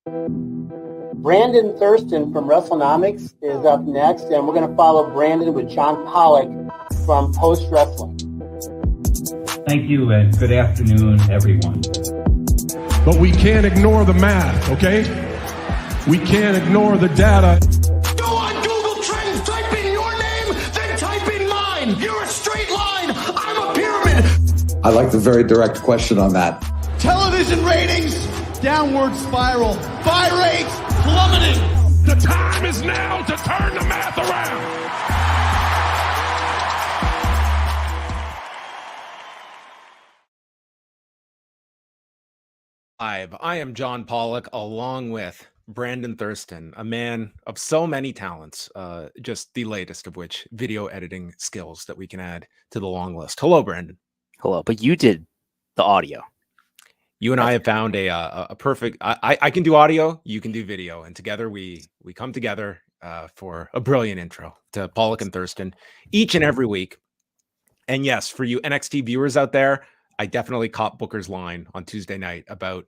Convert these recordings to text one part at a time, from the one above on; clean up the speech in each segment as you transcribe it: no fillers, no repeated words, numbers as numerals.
Brandon Thurston from Wrestlenomics is up next, and we're going to follow Brandon with John Pollock from Post Wrestling. Thank you, and good afternoon, everyone. But we can't ignore the math, okay? We can't ignore the data. Go on Google Trends, type in your name, then type in mine. You're a straight line. I'm a pyramid. I like the very direct question on that. Television ratings, downward spiral. Buy rates, plummeting. The time is now to turn the math around. I am John Pollock, along with Brandon Thurston, a man of so many talents, just the latest of which video editing skills that we can add to the long list. Hello, Brandon. Hello, but you did the audio. You and I have found a perfect. I can do audio, you can do video, and together we come together for a brilliant intro to Pollock and Thurston each and every week. And yes, for you NXT viewers out there, I definitely caught Booker's line on Tuesday night about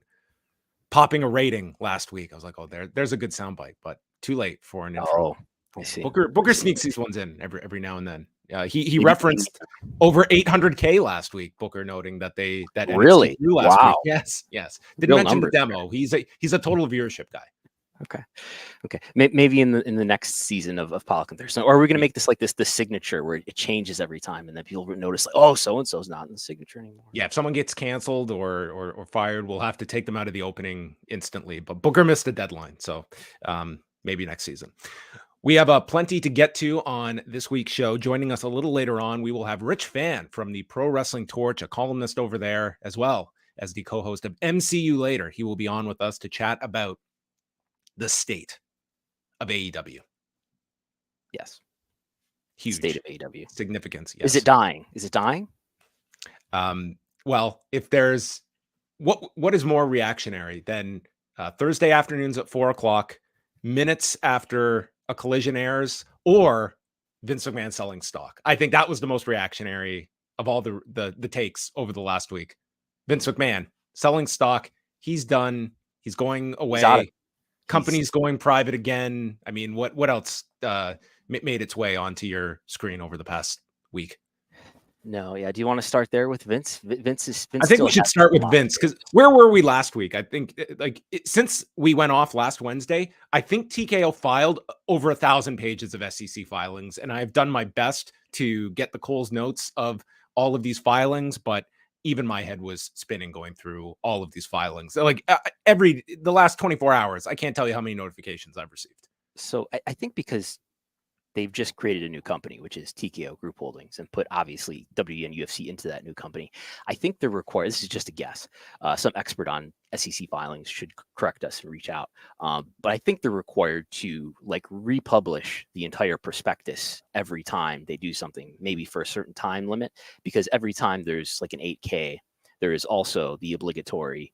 popping a rating last week. I was like, oh, there's a good soundbite, but too late for an intro. Oh, I see. Booker sneaks these ones in every now and then. He referenced over 800K last week. Booker noting that really NXT last wow. week. Yes. Didn't mention numbers. The demo. He's a total viewership guy. Okay. Maybe in the next season of Pollock and Thurston, or are we going to make this like the signature where it changes every time, and then people notice like, oh, so and so's not in the signature anymore. Yeah, if someone gets canceled or fired, we'll have to take them out of the opening instantly. But Booker missed the deadline, so maybe next season. We have plenty to get to on this week's show. Joining us a little later on, we will have Rich Fann from the Pro Wrestling Torch, a columnist over there, as well as the co-host of MCU Later. He will be on with us to chat about the state of AEW. Yes. Huge. State of AEW. Significance. Yes. Is it dying? Well, if there's what is more reactionary than Thursday afternoons at 4:00, minutes after a collision airs, or Vince McMahon selling stock? I think that was the most reactionary of all the takes over the last week. Vince McMahon selling stock. He's done. He's going away. Company's going private again. I mean, what else made its way onto your screen over the past week? No, yeah. Do you want to start there with Vince? Vince I think we should start with Vince, because where were we last week? I think since we went off last Wednesday, I think TKO filed over 1,000 pages of SEC filings, and I've done my best to get the Cole's notes of all of these filings, but even my head was spinning going through all of these filings. Like the last 24 hours, I can't tell you how many notifications I've received. So I think because they've just created a new company, which is TKO Group Holdings, and put obviously WWE and UFC into that new company. I think they're required. This is just a guess. Some expert on SEC filings should correct us and reach out. But I think they're required to like republish the entire prospectus every time they do something, maybe for a certain time limit, because every time there's like an 8K, there is also the obligatory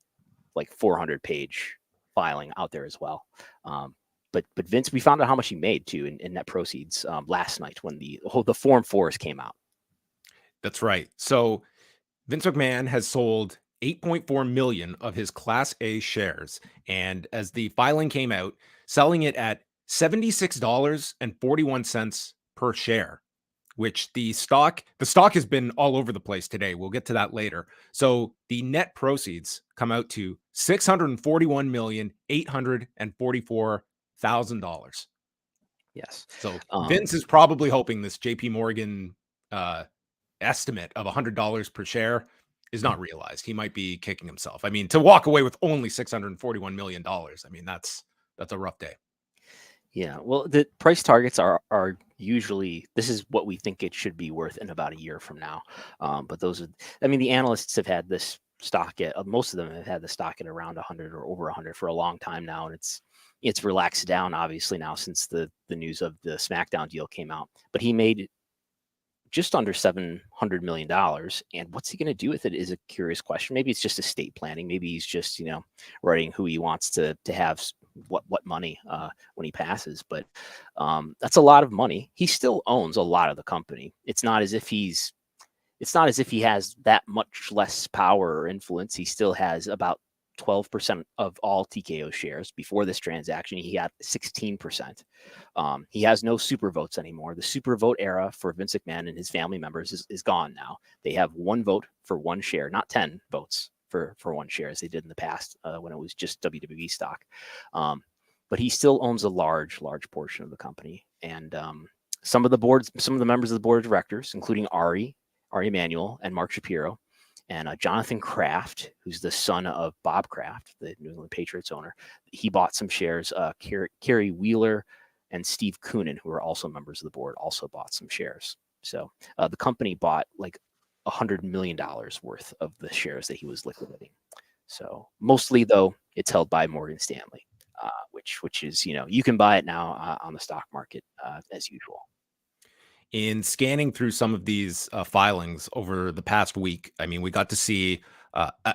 like 400-page filing out there as well. But Vince, we found out how much he made too in net proceeds last night when the Form 4s came out. That's right. So Vince McMahon has sold 8.4 million of his Class A shares, and as the filing came out, selling it at $76.41 per share, which the stock has been all over the place today. We'll get to that later. So the net proceeds come out to $641,844,000. Yes. So Vince is probably hoping this JP Morgan estimate of $100 per share is not realized. He might be kicking himself. I mean, to walk away with only $641 million, I mean, that's a rough day. Yeah. Well, the price targets are usually, this is what we think it should be worth in about a year from now. But those are, I mean, the analysts have had this stock at, most of them have had the stock at around 100 or over 100 for a long time now. And it's relaxed down obviously now since the news of the SmackDown deal came out, but he made just under $700 million. And what's he going to do with it is a curious question. Maybe it's just estate planning. Maybe he's just, writing who he wants to have what money when he passes. But that's a lot of money. He still owns a lot of the company. It's not as if he has that much less power or influence. He still has about 12% of all TKO shares. Before this transaction, he had 16%. He has no super votes anymore. The super vote era for Vince McMahon and his family members is gone now. They have 1 vote for 1 share, not 10 votes for 1 share as they did in the past when it was just WWE stock. But he still owns a large portion of the company. And some of the members of the board of directors, including Ari Emanuel and Mark Shapiro, and Jonathan Kraft, who's the son of Bob Kraft, the New England Patriots owner, he bought some shares. Kerry Wheeler and Steve Koonin, who are also members of the board, also bought some shares. So the company bought like $100 million worth of the shares that he was liquidating. So mostly, though, it's held by Morgan Stanley, which is, you can buy it now on the stock market as usual. In scanning through some of these filings over the past week, I mean, we got to see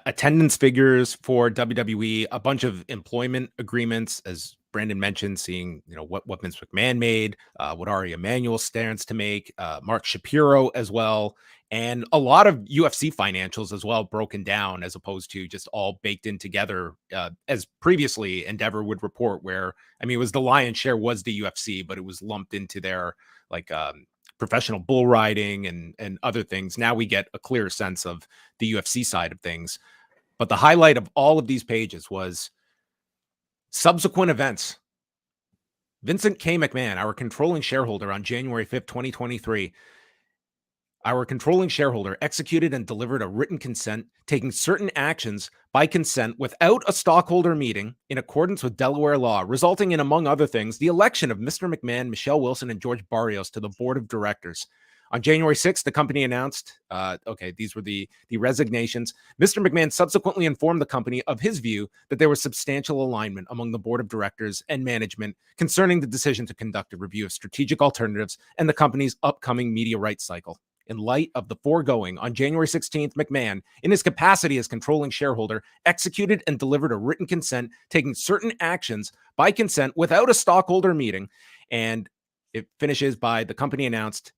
attendance figures for WWE, a bunch of employment agreements, as Brandon mentioned, seeing what Vince McMahon made, what Ari Emanuel stands to make, Mark Shapiro as well, and a lot of UFC financials as well, broken down as opposed to just all baked in together, as previously Endeavor would report, where it was the lion's share was the UFC, but it was lumped into their professional bull riding and other things. Now we get a clearer sense of the UFC side of things. But the highlight of all of these pages was subsequent events. Vincent K. McMahon, our controlling shareholder, on January 5th, 2023, our controlling shareholder executed and delivered a written consent, taking certain actions by consent without a stockholder meeting in accordance with Delaware law, resulting in, among other things, the election of Mr. McMahon, Michelle Wilson, and George Barrios to the board of directors. On January 6th, the company announced, these were the resignations. Mr. McMahon subsequently informed the company of his view that there was substantial alignment among the board of directors and management concerning the decision to conduct a review of strategic alternatives and the company's upcoming media rights cycle. In light of the foregoing, on January 16th, McMahon, in his capacity as controlling shareholder, executed and delivered a written consent, taking certain actions by consent without a stockholder meeting. And it finishes by the company announced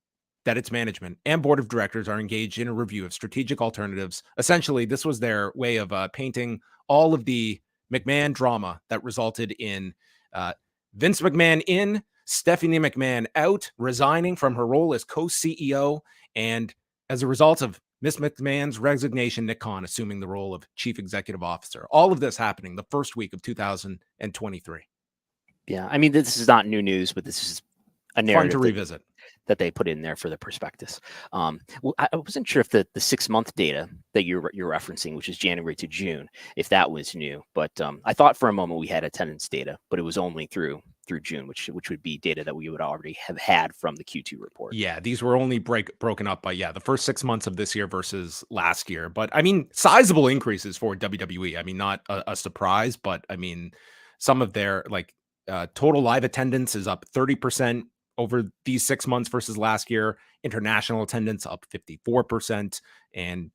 that its management and board of directors are engaged in a review of strategic alternatives. Essentially, this was their way of painting all of the McMahon drama that resulted in Vince McMahon in, Stephanie McMahon out, resigning from her role as co-CEO, and as a result of Miss McMahon's resignation, Nick Khan assuming the role of chief executive officer. All of this happening the first week of 2023. Yeah, this is not new news, but this is a narrative fun to revisit that they put in there for the prospectus. I wasn't sure if the 6-month data that you're referencing, which is January to June, if that was new. But I thought for a moment we had attendance data, but it was only through June, which would be data that we would already have had from the Q2 report. Yeah, these were only broken up by the first 6 months of this year versus last year. But sizable increases for WWE. Not a surprise, but some of their total live attendance is up 30% over these 6 months versus last year. International attendance up 54%, and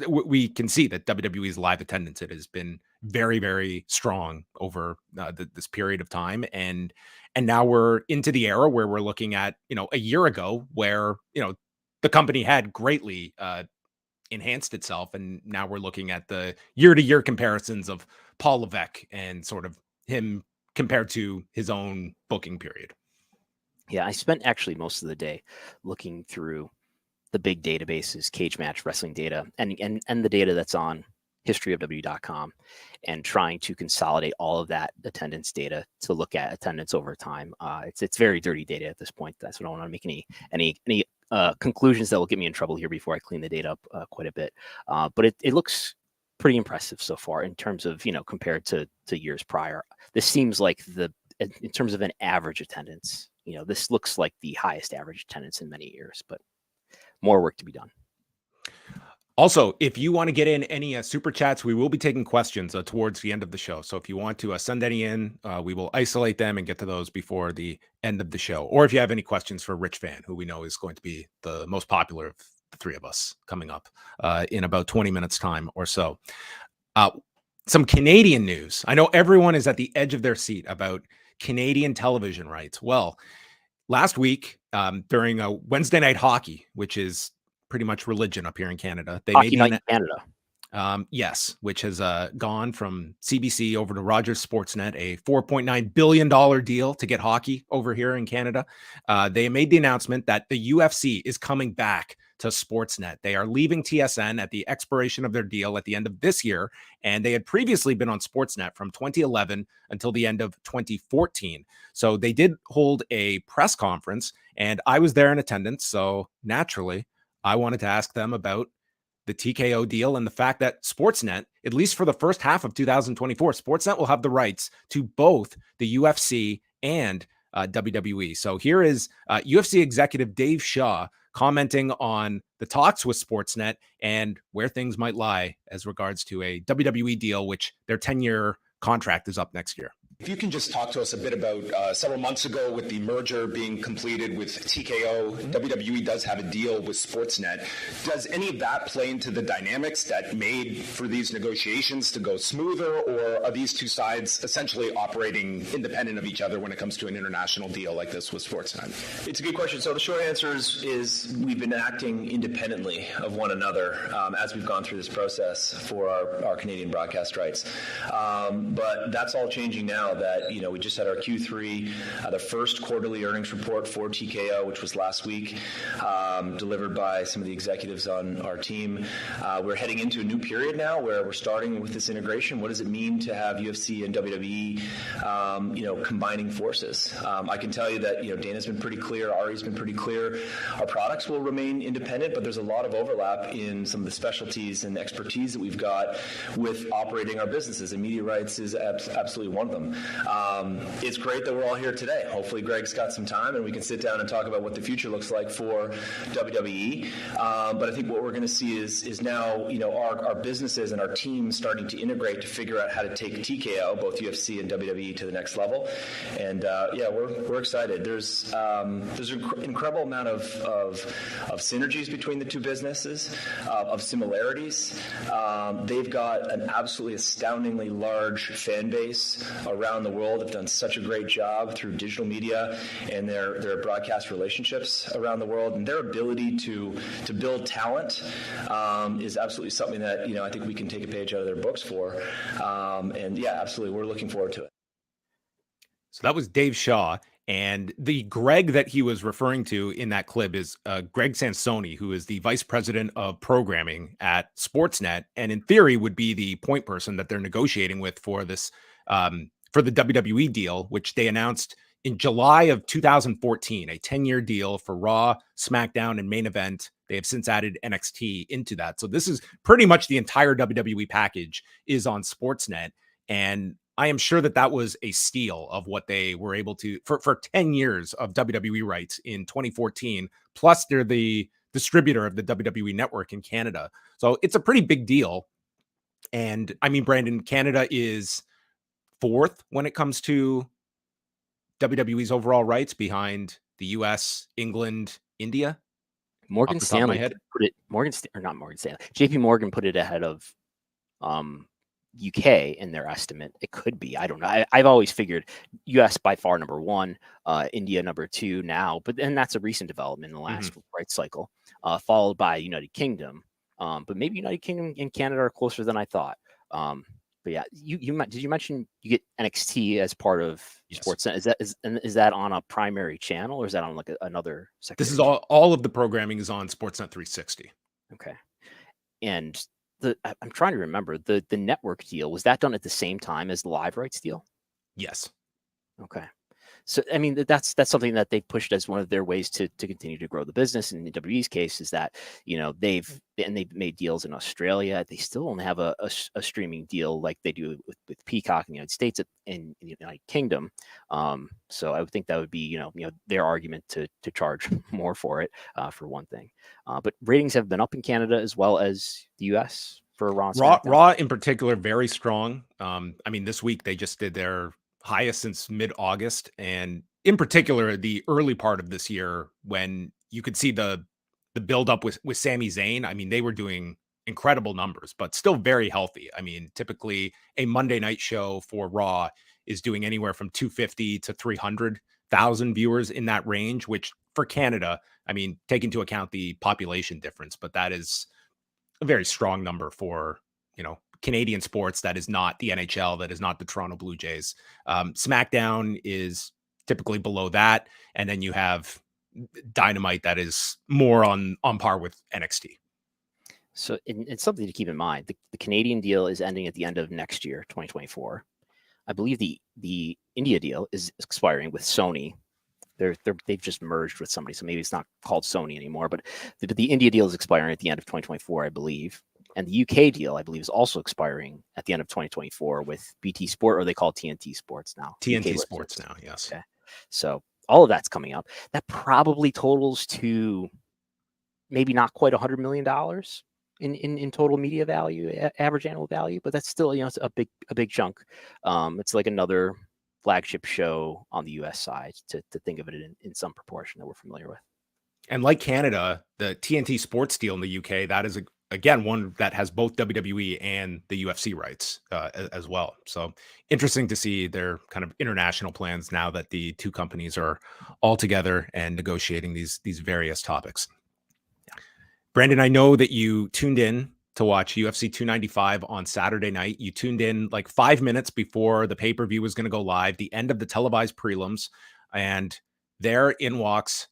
we can see that WWE's live attendance, it has been very, very strong over this period of time. And now we're into the era where we're looking at, a year ago where, the company had greatly enhanced itself. And now we're looking at the year-to-year comparisons of Paul Levesque and sort of him compared to his own booking period. Yeah, I spent actually most of the day looking through the big databases, Cage Match Wrestling data, and the data that's on historyofw.com, and trying to consolidate all of that attendance data to look at attendance over time. It's very dirty data at this point. That's what I don't want to make any conclusions that will get me in trouble here before I clean the data up quite a bit. But it looks pretty impressive so far in terms of, compared to years prior. This seems like in terms of an average attendance, this looks like the highest average attendance in many years, but more work to be done. Also, if you want to get in any super chats, we will be taking questions towards the end of the show. So if you want to send any in, we will isolate them and get to those before the end of the show. Or if you have any questions for Rich Fann, who we know is going to be the most popular of the three of us coming up in about 20 minutes time or so. Some Canadian news. I know everyone is at the edge of their seat about Canadian television rights. Well, last week, during a Wednesday night hockey, which is pretty much religion up here in Canada, they Hockey Night in Canada. Yes, which has gone from CBC over to Rogers Sportsnet, a $4.9 billion deal to get hockey over here in Canada. They made the announcement that the UFC is coming back to Sportsnet. They are leaving TSN at the expiration of their deal at the end of this year, and they had previously been on Sportsnet from 2011 until the end of 2014. So they did hold a press conference, and I was there in attendance. So naturally, I wanted to ask them about the TKO deal and the fact that Sportsnet, at least for the first half of 2024, Sportsnet will have the rights to both the UFC and WWE. So here is UFC executive Dave Shaw commenting on the talks with Sportsnet and where things might lie as regards to a WWE deal, which their 10-year contract is up next year. If you can just talk to us a bit about several months ago with the merger being completed with TKO, WWE does have a deal with Sportsnet. Does any of that play into the dynamics that made for these negotiations to go smoother, or are these two sides essentially operating independent of each other when it comes to an international deal like this with Sportsnet? It's a good question. So the short answer is we've been acting independently of one another as we've gone through this process for our Canadian broadcast rights. But that's all changing now. That, we just had our Q3, the first quarterly earnings report for TKO, which was last week, delivered by some of the executives on our team. We're heading into a new period now where we're starting with this integration. What does it mean to have UFC and WWE, combining forces? I can tell you that, Dana's been pretty clear, Ari's been pretty clear. Our products will remain independent, but there's a lot of overlap in some of the specialties and expertise that we've got with operating our businesses, and media rights is absolutely one of them. It's great that we're all here today. Hopefully Greg's got some time and we can sit down and talk about what the future looks like for WWE. But I think what we're going to see is now, our businesses and our teams starting to integrate to figure out how to take TKO, both UFC and WWE, to the next level. And we're excited. There's an incredible amount of synergies between the two businesses, of similarities. They've got an absolutely astoundingly large fan base around the world, have done such a great job through digital media and their broadcast relationships around the world, and their ability to build talent is absolutely something that I think we can take a page out of their books for. Absolutely, we're looking forward to it. So that was Dave Shaw, and the Greg that he was referring to in that clip is Greg Sansoni, who is the vice president of programming at Sportsnet, and in theory would be the point person that they're negotiating with for this for the WWE deal, which they announced in July of 2014, a 10-year deal for Raw, SmackDown, and Main Event. They have since added NXT into that. So this is pretty much the entire WWE package is on Sportsnet. And I am sure that was a steal of what they were able to, for 10 years of WWE rights in 2014, plus they're the distributor of the WWE network in Canada. So it's a pretty big deal. And I mean, Brandon, Canada is fourth when it comes to WWE's overall rights, behind the US, England, India. Morgan Stanley put it, JP Morgan put it ahead of UK in their estimate. It could be, I don't know. I've always figured US by far number one, India number two now, and that's a recent development in the last rights cycle, followed by United Kingdom. But maybe United Kingdom and Canada are closer than I thought. But yeah, did you mention you get NXT as part of Sportsnet? Is that on a primary channel, or is that on like another secondary? This is all of the programming is on Sportsnet 360. Okay. And I'm trying to remember the network deal, was that done at the same time as the live rights deal? Yes. Okay. So, I mean, that's something that they pushed as one of their ways to continue to grow the business. In the WWE's case is that, they've made deals in Australia. They still don't have a streaming deal like they do with Peacock in the United States and in the United Kingdom. So I would think that would be, their argument to charge more for it, for one thing. But ratings have been up in Canada as well as the US for Raw. Raw in particular, very strong. I mean, this week they just did their highest since mid-August, and in particular the early part of this year when you could see the build up with Sami Zayn. I mean, they were doing incredible numbers, but still very healthy. I mean, typically a Monday night show for Raw is doing anywhere from 250 to 300,000 viewers in that range, which for Canada, I mean, take into account the population difference, but that is a very strong number for Canadian sports that is not the NHL, that is not the Toronto Blue Jays. SmackDown is typically below that. And then you have Dynamite that is more on par with NXT. So it's something to keep in mind. The Canadian deal is ending at the end of next year, 2024. I believe the India deal is expiring with Sony. They've just merged with somebody, so maybe it's not called Sony anymore. But the India deal is expiring at the end of 2024, I believe. And the UK deal, I believe, is also expiring at the end of 2024 with BT Sport, or they call it TNT Sports now. TNT Sports now, yes. Okay. So all of that's coming up. That probably totals to maybe not quite $100 million in total media value, average annual value, but that's still, it's a big chunk. It's like another flagship show on the US side to think of it in some proportion that we're familiar with. And like Canada, the TNT Sports deal in the UK, that is again one that has both WWE and the UFC rights as well. So interesting to see their kind of international plans now that the two companies are all together and negotiating these various topics. Brandon, I know that you tuned in to watch UFC 295 on Saturday night. You tuned in like 5 minutes before the pay-per-view was going to go live, the end of the televised prelims, and there in walks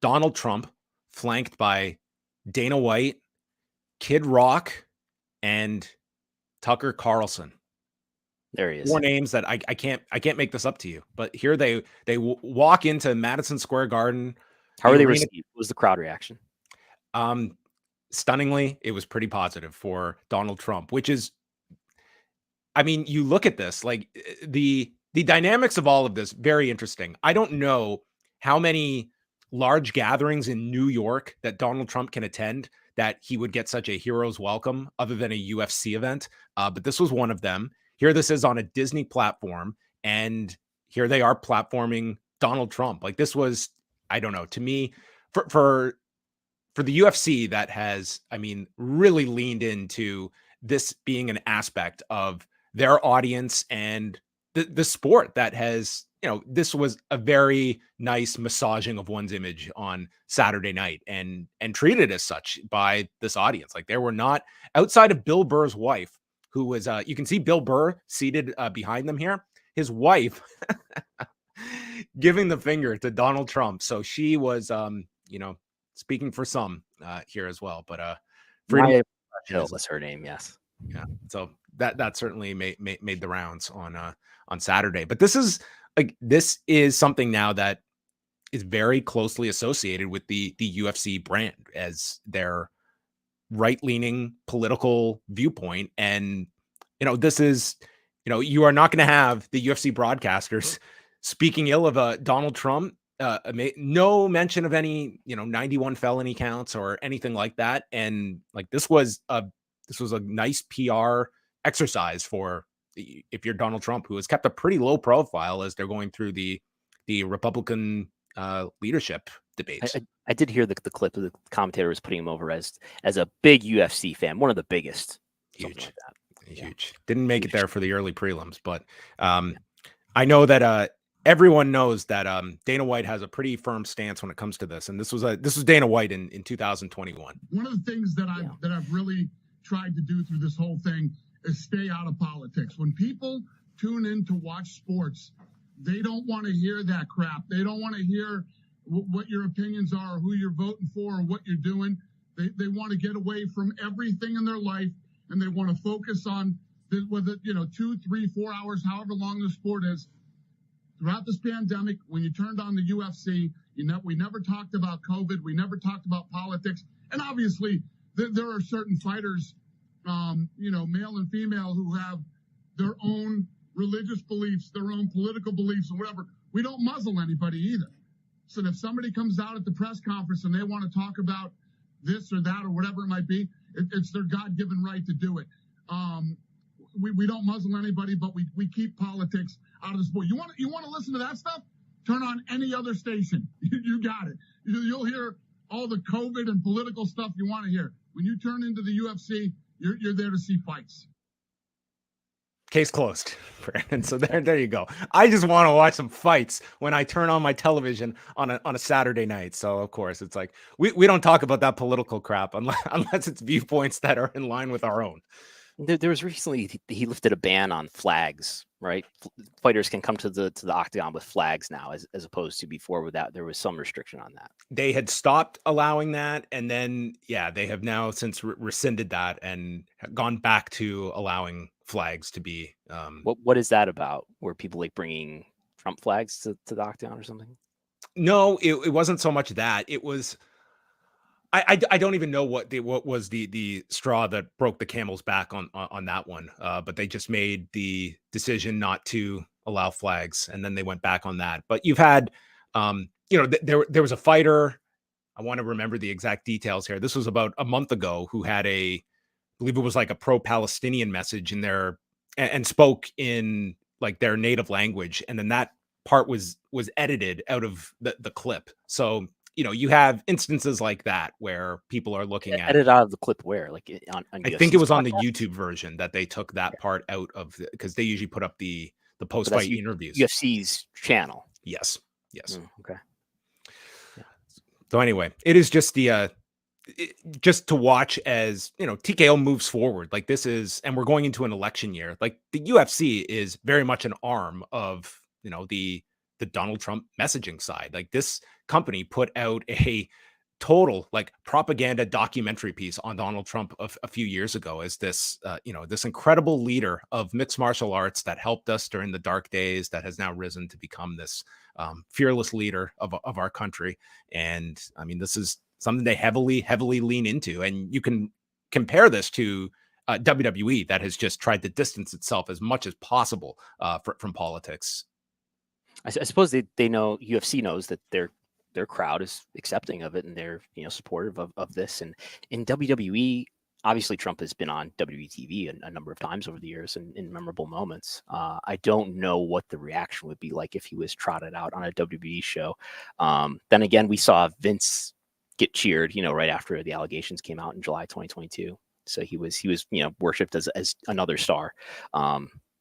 Donald Trump, flanked by Dana White, Kid Rock, and Tucker Carlson. There he is. 4 names that I can't make this up to you, but here they walk into Madison Square Garden. How are they received? What was the crowd reaction? Stunningly, it was pretty positive for Donald Trump, which is, I mean, you look at this, like the dynamics of all of this, very interesting. I don't know how many large gatherings in New York that Donald Trump can attend that he would get such a hero's welcome other than a UFC event. But this was one of them. Here, this is on a Disney platform, and here they are platforming Donald Trump. Like this was, I don't know, to me, for the UFC that has, I mean, really leaned into this being an aspect of their audience and the sport that has, this was a very nice massaging of one's image on Saturday night and treated as such by this audience. Like there were not, outside of Bill Burr's wife, who was, you can see Bill Burr seated behind them here, his wife giving the finger to Donald Trump. So she was, speaking for some here as well, but Freedom Hill was her name, yes. Yeah, so that certainly made the rounds on Saturday. But this is something now that is very closely associated with the UFC brand as their right-leaning political viewpoint, and this is you are not going to have the UFC broadcasters speaking ill of Donald Trump. No mention of any 91 felony counts or anything like that, and like this was a nice PR exercise for, if you're Donald Trump, who has kept a pretty low profile as they're going through the Republican leadership debates. I did hear the clip of the commentator was putting him over as a big UFC fan, one of the biggest. Huge, like that. Huge. Didn't make it there for the early prelims, but I know that everyone knows that Dana White has a pretty firm stance when it comes to this, and this was Dana White in 2021. One of the things that I've really tried to do through this whole thing is stay out of politics. When people tune in to watch sports, they don't want to hear that crap. They don't want to hear what your opinions are, or who you're voting for, or what you're doing. They want to get away from everything in their life, and they want to focus on whether 2, 3, 4 hours, however long the sport is. Throughout this pandemic, when you turned on the UFC, we never talked about COVID. We never talked about politics. And obviously, there are certain fighters, male and female, who have their own religious beliefs, their own political beliefs, or whatever. We don't muzzle anybody either. So if somebody comes out at the press conference and they want to talk about this or that or whatever it might be, it's their God-given right to do it. We don't muzzle anybody, but we keep politics out of the sport. You want to listen to that stuff? Turn on any other station. You got it. You'll hear all the COVID and political stuff you want to hear. When you turn into the UFC, you're there to see fights. Case closed, Brandon. So there you go. I just want to watch some fights when I turn on my television on a Saturday night. So of course it's like we don't talk about that political crap unless it's viewpoints that are in line with our own. There was recently he lifted a ban on flags, right? Fighters can come to the octagon with flags now, as opposed to before without. There was some restriction on that. They had stopped allowing that, and then they have now since rescinded that and gone back to allowing flags to be. What is that about? Were people like bringing Trump flags to the octagon or something? No, it wasn't so much that. It was. I don't even know what was the straw that broke the camel's back on that one. But they just made the decision not to allow flags, and then they went back on that. But you've had, there was a fighter. I want to remember the exact details here. This was about a month ago, who had I believe it was like a pro-Palestinian message in there, and spoke in like their native language, and then that part was edited out of the clip. So you have instances like that where people are looking at edit out of the clip where, like on I think it was on the YouTube version that they took that part out of because they usually put up the post-fight interviews. UFC's channel. Yes. Okay. Yeah. So anyway, it is just just to watch as TKO moves forward. Like this is, and we're going into an election year. Like the UFC is very much an arm of the Donald Trump messaging side. Like this company put out a total like propaganda documentary piece on Donald Trump a few years ago as this, this incredible leader of mixed martial arts that helped us during the dark days, that has now risen to become this fearless leader of our country. And I mean, this is something they heavily lean into. And you can compare this to WWE that has just tried to distance itself as much as possible from politics. I suppose they know, UFC knows that their crowd is accepting of it, and they're supportive of this. And in WWE, obviously Trump has been on WTV a number of times over the years and in memorable moments. I don't know what the reaction would be like if he was trotted out on a WWE show. Then again, we saw Vince get cheered, right after the allegations came out in July 2022. So he was worshipped as another star.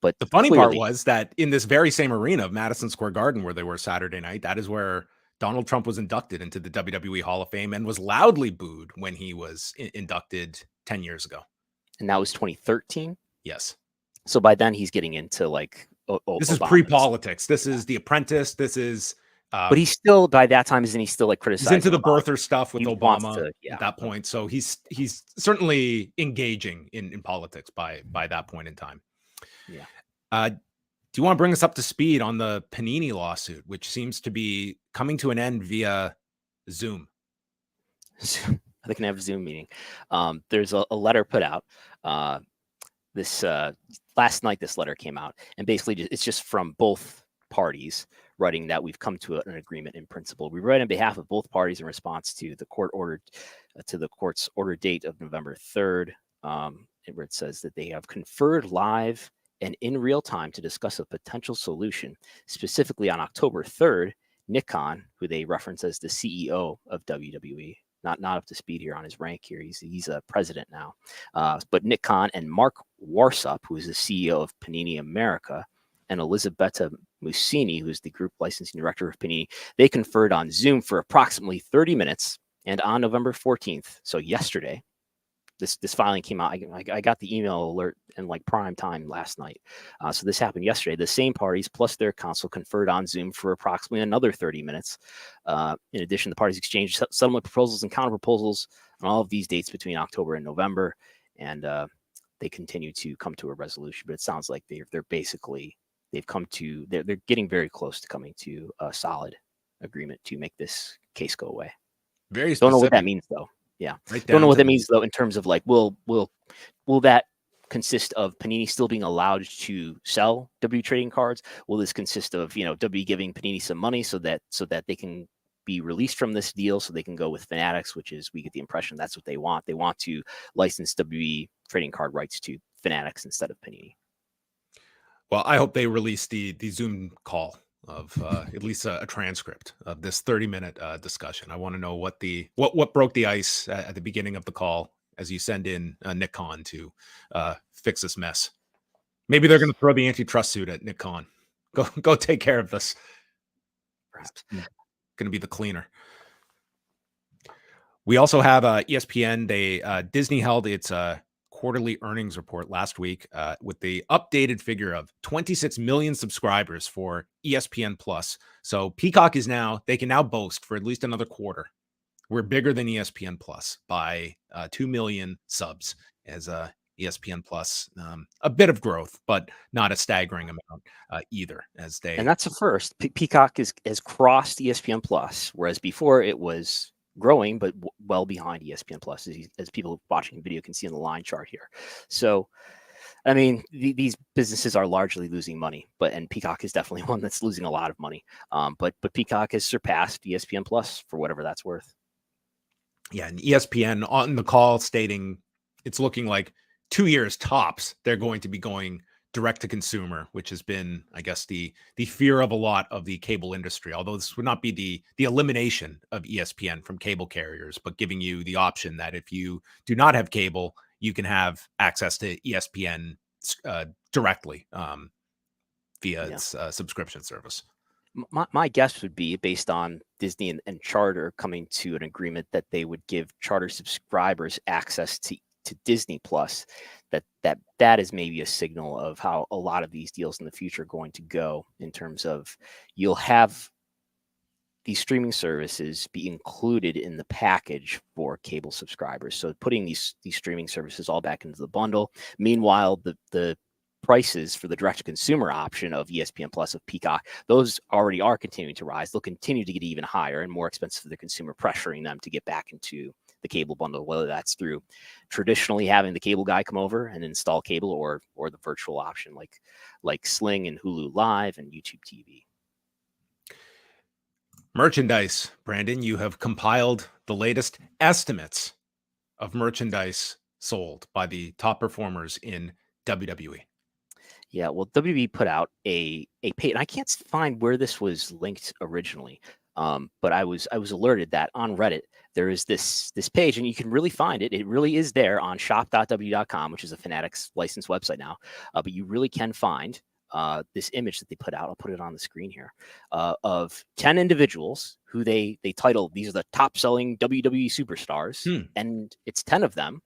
But the funny part was that in this very same arena of Madison Square Garden where they were Saturday night, that is where Donald Trump was inducted into the WWE Hall of Fame and was loudly booed when he was inducted 10 years ago. And that was 2013? Yes. So by then he's getting into like this is pre-politics. This is The Apprentice. This is but he's still, by that time, isn't he still like criticizing? He's into the birther stuff with Obama at that point. So he's certainly engaging in politics by that point in time. Yeah. Do you want to bring us up to speed on the Panini lawsuit, which seems to be coming to an end via Zoom? They can have a Zoom meeting. There's a letter put out. This last night, this letter came out, and basically it's just from both parties writing that we've come to an agreement in principle. We write on behalf of both parties in response to the court's order date of November 3rd, where it says that they have conferred live and in real time to discuss a potential solution. Specifically on October 3rd, Nick Khan, who they reference as the CEO of WWE, not up to speed here on his rank here. He's a president now. But Nick Khan and Mark Warsup, who is the CEO of Panini America, and Elisabetta Mussini, who's the group licensing director of Panini, they conferred on Zoom for approximately 30 minutes. And on November 14th, so yesterday, this filing came out. I got the email alert in like prime time last night. So this happened yesterday. The same parties plus their counsel conferred on Zoom for approximately another 30 minutes. In addition, the parties exchanged settlement proposals and counter proposals on all of these dates between October and November. And they continue to come to a resolution. But it sounds like they're getting very close to coming to a solid agreement to make this case go away. Very specific. Don't know what that means though. Yeah. Don't know what that means though, in terms of like, will that consist of Panini still being allowed to sell W trading cards? Will this consist of, W giving Panini some money so that they can be released from this deal, so they can go with Fanatics, which is, we get the impression that's what they want. They want to license WWE trading card rights to Fanatics instead of Panini. Well, I hope they release the Zoom call of at least a transcript of this 30-minute discussion. I want to know what broke the ice at the beginning of the call as you send in Nick Khan to fix this mess. Maybe they're going to throw the antitrust suit at Nick Khan. Go take care of this. Perhaps going to be the cleaner. We also have ESPN. Disney held its quarterly earnings report last week with the updated figure of 26 million subscribers for ESPN Plus. So Peacock they can now boast for at least another quarter. We're bigger than ESPN Plus by 2 million subs as ESPN Plus. A bit of growth, but not a staggering amount either. And that's a first. Peacock has crossed ESPN Plus, whereas before it was growing, but well behind ESPN Plus, as people watching the video can see in the line chart here. So, I mean, these businesses are largely losing money, and Peacock is definitely one that's losing a lot of money. But Peacock has surpassed ESPN Plus for whatever that's worth. Yeah, and ESPN on the call stating it's looking like 2 years tops, they're going to be going direct to consumer, which has been, I guess, the fear of a lot of the cable industry. Although this would not be the elimination of ESPN from cable carriers, but giving you the option that if you do not have cable, you can have access to ESPN directly via its subscription service. My guess would be, based on Disney and Charter coming to an agreement that they would give Charter subscribers access to Disney Plus, that is maybe a signal of how a lot of these deals in the future are going to go, in terms of you'll have these streaming services be included in the package for cable subscribers. So putting these streaming services all back into the bundle. Meanwhile, the prices for the direct-to-consumer option of ESPN Plus, of Peacock, those already are continuing to rise. They'll continue to get even higher and more expensive for the consumer, pressuring them to get back into the cable bundle, whether that's through traditionally having the cable guy come over and install cable, or the virtual option like Sling and Hulu Live and YouTube TV. Merchandise, Brandon, you have compiled the latest estimates of merchandise sold by the top performers in WWE. Yeah, well, WWE put out a page, and I can't find where this was linked originally, but I was alerted that on Reddit there is this page, and you can really find it. It really is there on shop.w.com, which is a Fanatics licensed website now. But you really can find this image that they put out. I'll put it on the screen here, of 10 individuals who they title, these are the top selling WWE superstars, and it's 10 of them.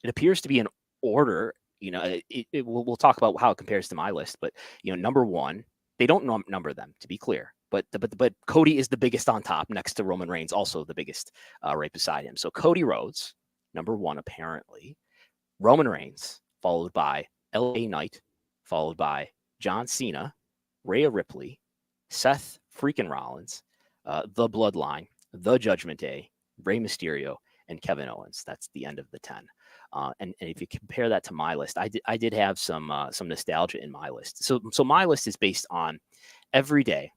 It appears to be an order. You know, we'll talk about how it compares to my list, but number one, they don't number them, to be clear, but Cody is the biggest on top, next to Roman Reigns, also the biggest right beside him. So Cody Rhodes, number one, apparently. Roman Reigns, followed by LA Knight, followed by John Cena, Rhea Ripley, Seth freaking Rollins, The Bloodline, The Judgment Day, Rey Mysterio, and Kevin Owens. That's the end of the 10. And if you compare that to my list, I did have some nostalgia in my list. So my list is based on every day.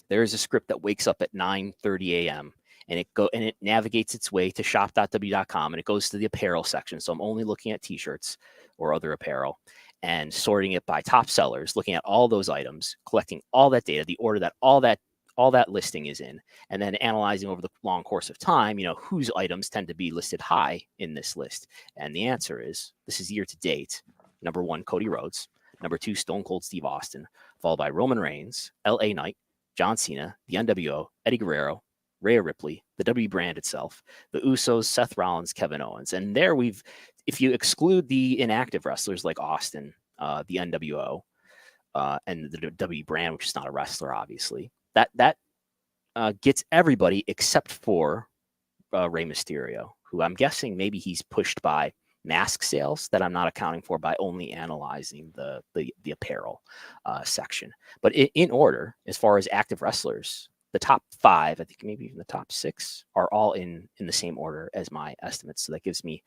There is a script that wakes up at 9:30 a.m. and it navigates its way to shop.w.com, and it goes to the apparel section. So I'm only looking at t-shirts or other apparel and sorting it by top sellers, looking at all those items, collecting all that data, the order that all that listing is in, and then analyzing over the long course of time, whose items tend to be listed high in this list. And the answer is, this is year to date. Number one, Cody Rhodes. Number two, Stone Cold Steve Austin, followed by Roman Reigns, LA Knight, John Cena, the NWO, Eddie Guerrero, Rhea Ripley, the W brand itself, the Usos, Seth Rollins, Kevin Owens. And there if you exclude the inactive wrestlers like Austin, the NWO, and the W brand, which is not a wrestler, obviously, that gets everybody except for Rey Mysterio, who I'm guessing maybe he's pushed by mask sales that I'm not accounting for by only analyzing the apparel section. But in order, as far as active wrestlers, the top 5, I think maybe even the top 6, are all in the same order as my estimates. So that gives me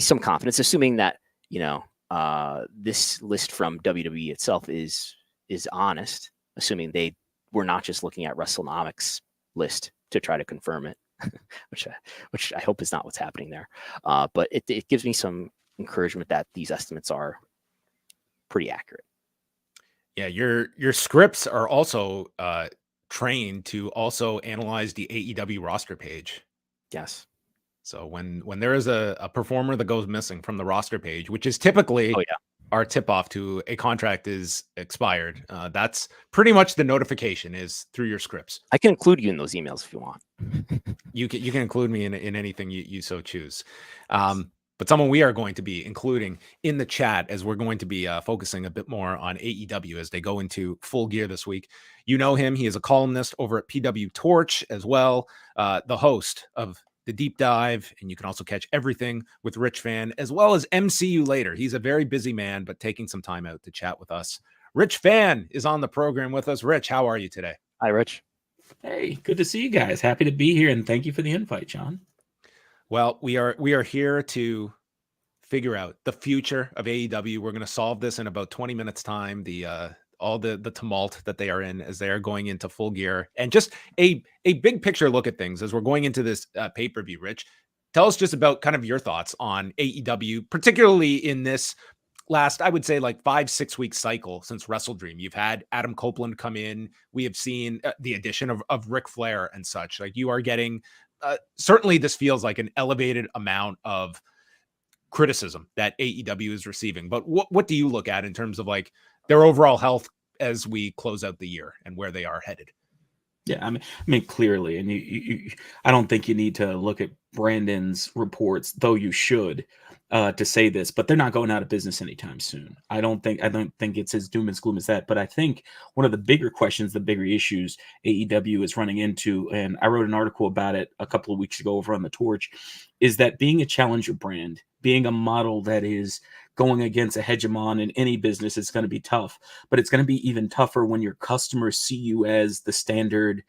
some confidence, assuming that this list from WWE itself is honest, assuming they were not just looking at Wrestlenomics list to try to confirm it, which I hope is not what's happening there. But it gives me some encouragement that these estimates are pretty accurate. Yeah, your scripts are also trained to also analyze the AEW roster page. Yes. So when there is a performer that goes missing from the roster page, which is typically our tip off to a contract is expired, that's pretty much the notification is through your scripts. I can include you in those emails if you want. You can include me in anything you so choose. but someone we are going to be including in the chat as we're going to be focusing a bit more on AEW as they go into full gear this week. You know him. He is a columnist over at PW Torch as well, the host of The Deep Dive, and you can also catch everything with Rich Fann, as well as MCU later. He's a very busy man, but taking some time out to chat with us. Rich Fann is on the program with us. Rich, how are you today? Hi, Rich. Hey, good to see you guys. Happy to be here, and thank you for the invite, John. Well, we are here to figure out the future of AEW. We're going to solve this in about 20 minutes time. All the tumult that they are in as they are going into full gear, and just a big picture look at things as we're going into this pay-per-view. Rich, tell us just about kind of your thoughts on AEW, particularly in this last, I would say, like 5-6 week cycle since Wrestle Dream. You've had Adam Copeland come in. We have seen the addition of Ric Flair and such. Like, you are getting certainly this feels like an elevated amount of criticism that AEW is receiving. But what do you look at in terms of like their overall health as we close out the year and where they are headed? Yeah, I mean, clearly, and you I don't think you need to look at Brandon's reports, though you should, to say this, but they're not going out of business anytime soon. I don't think it's as doom and gloom as that. But I think one of the bigger questions, the bigger issues AEW is running into, and I wrote an article about it a couple of weeks ago over on the Torch, is that being a challenger brand, being a model that is going against a hegemon in any business, is going to be tough. But it's going to be even tougher when your customers see you as the standard,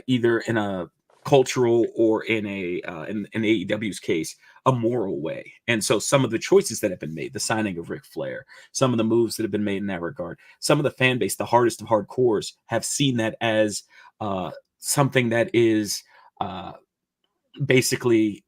either in a cultural or in AEW's case, a moral way. And so some of the choices that have been made, the signing of Ric Flair, some of the moves that have been made in that regard, some of the fan base, the hardest of hardcores, have seen that as something that is basically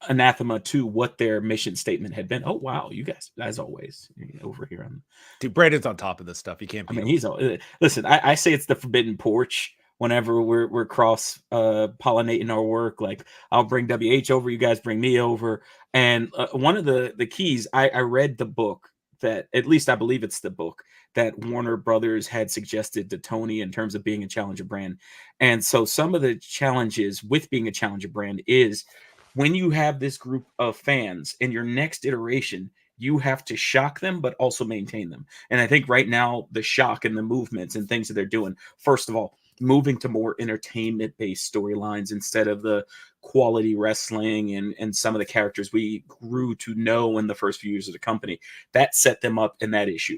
anathema to what their mission statement had been. Oh, wow, you guys, as always, over here on Dude, Brandon's on top of this stuff. You can't be. I mean, listen, I say it's the forbidden porch whenever we're cross pollinating our work. Like, I'll bring WH over, you guys bring me over. And one of the keys, I read the book that, at least I believe it's the book that Warner Brothers had suggested to Tony in terms of being a challenger brand. And so some of the challenges with being a challenger brand is when you have this group of fans in your next iteration, you have to shock them, but also maintain them. And I think right now, the shock and the movements and things that they're doing, first of all, moving to more entertainment-based storylines instead of the quality wrestling and some of the characters we grew to know in the first few years of the company, that set them up in that issue.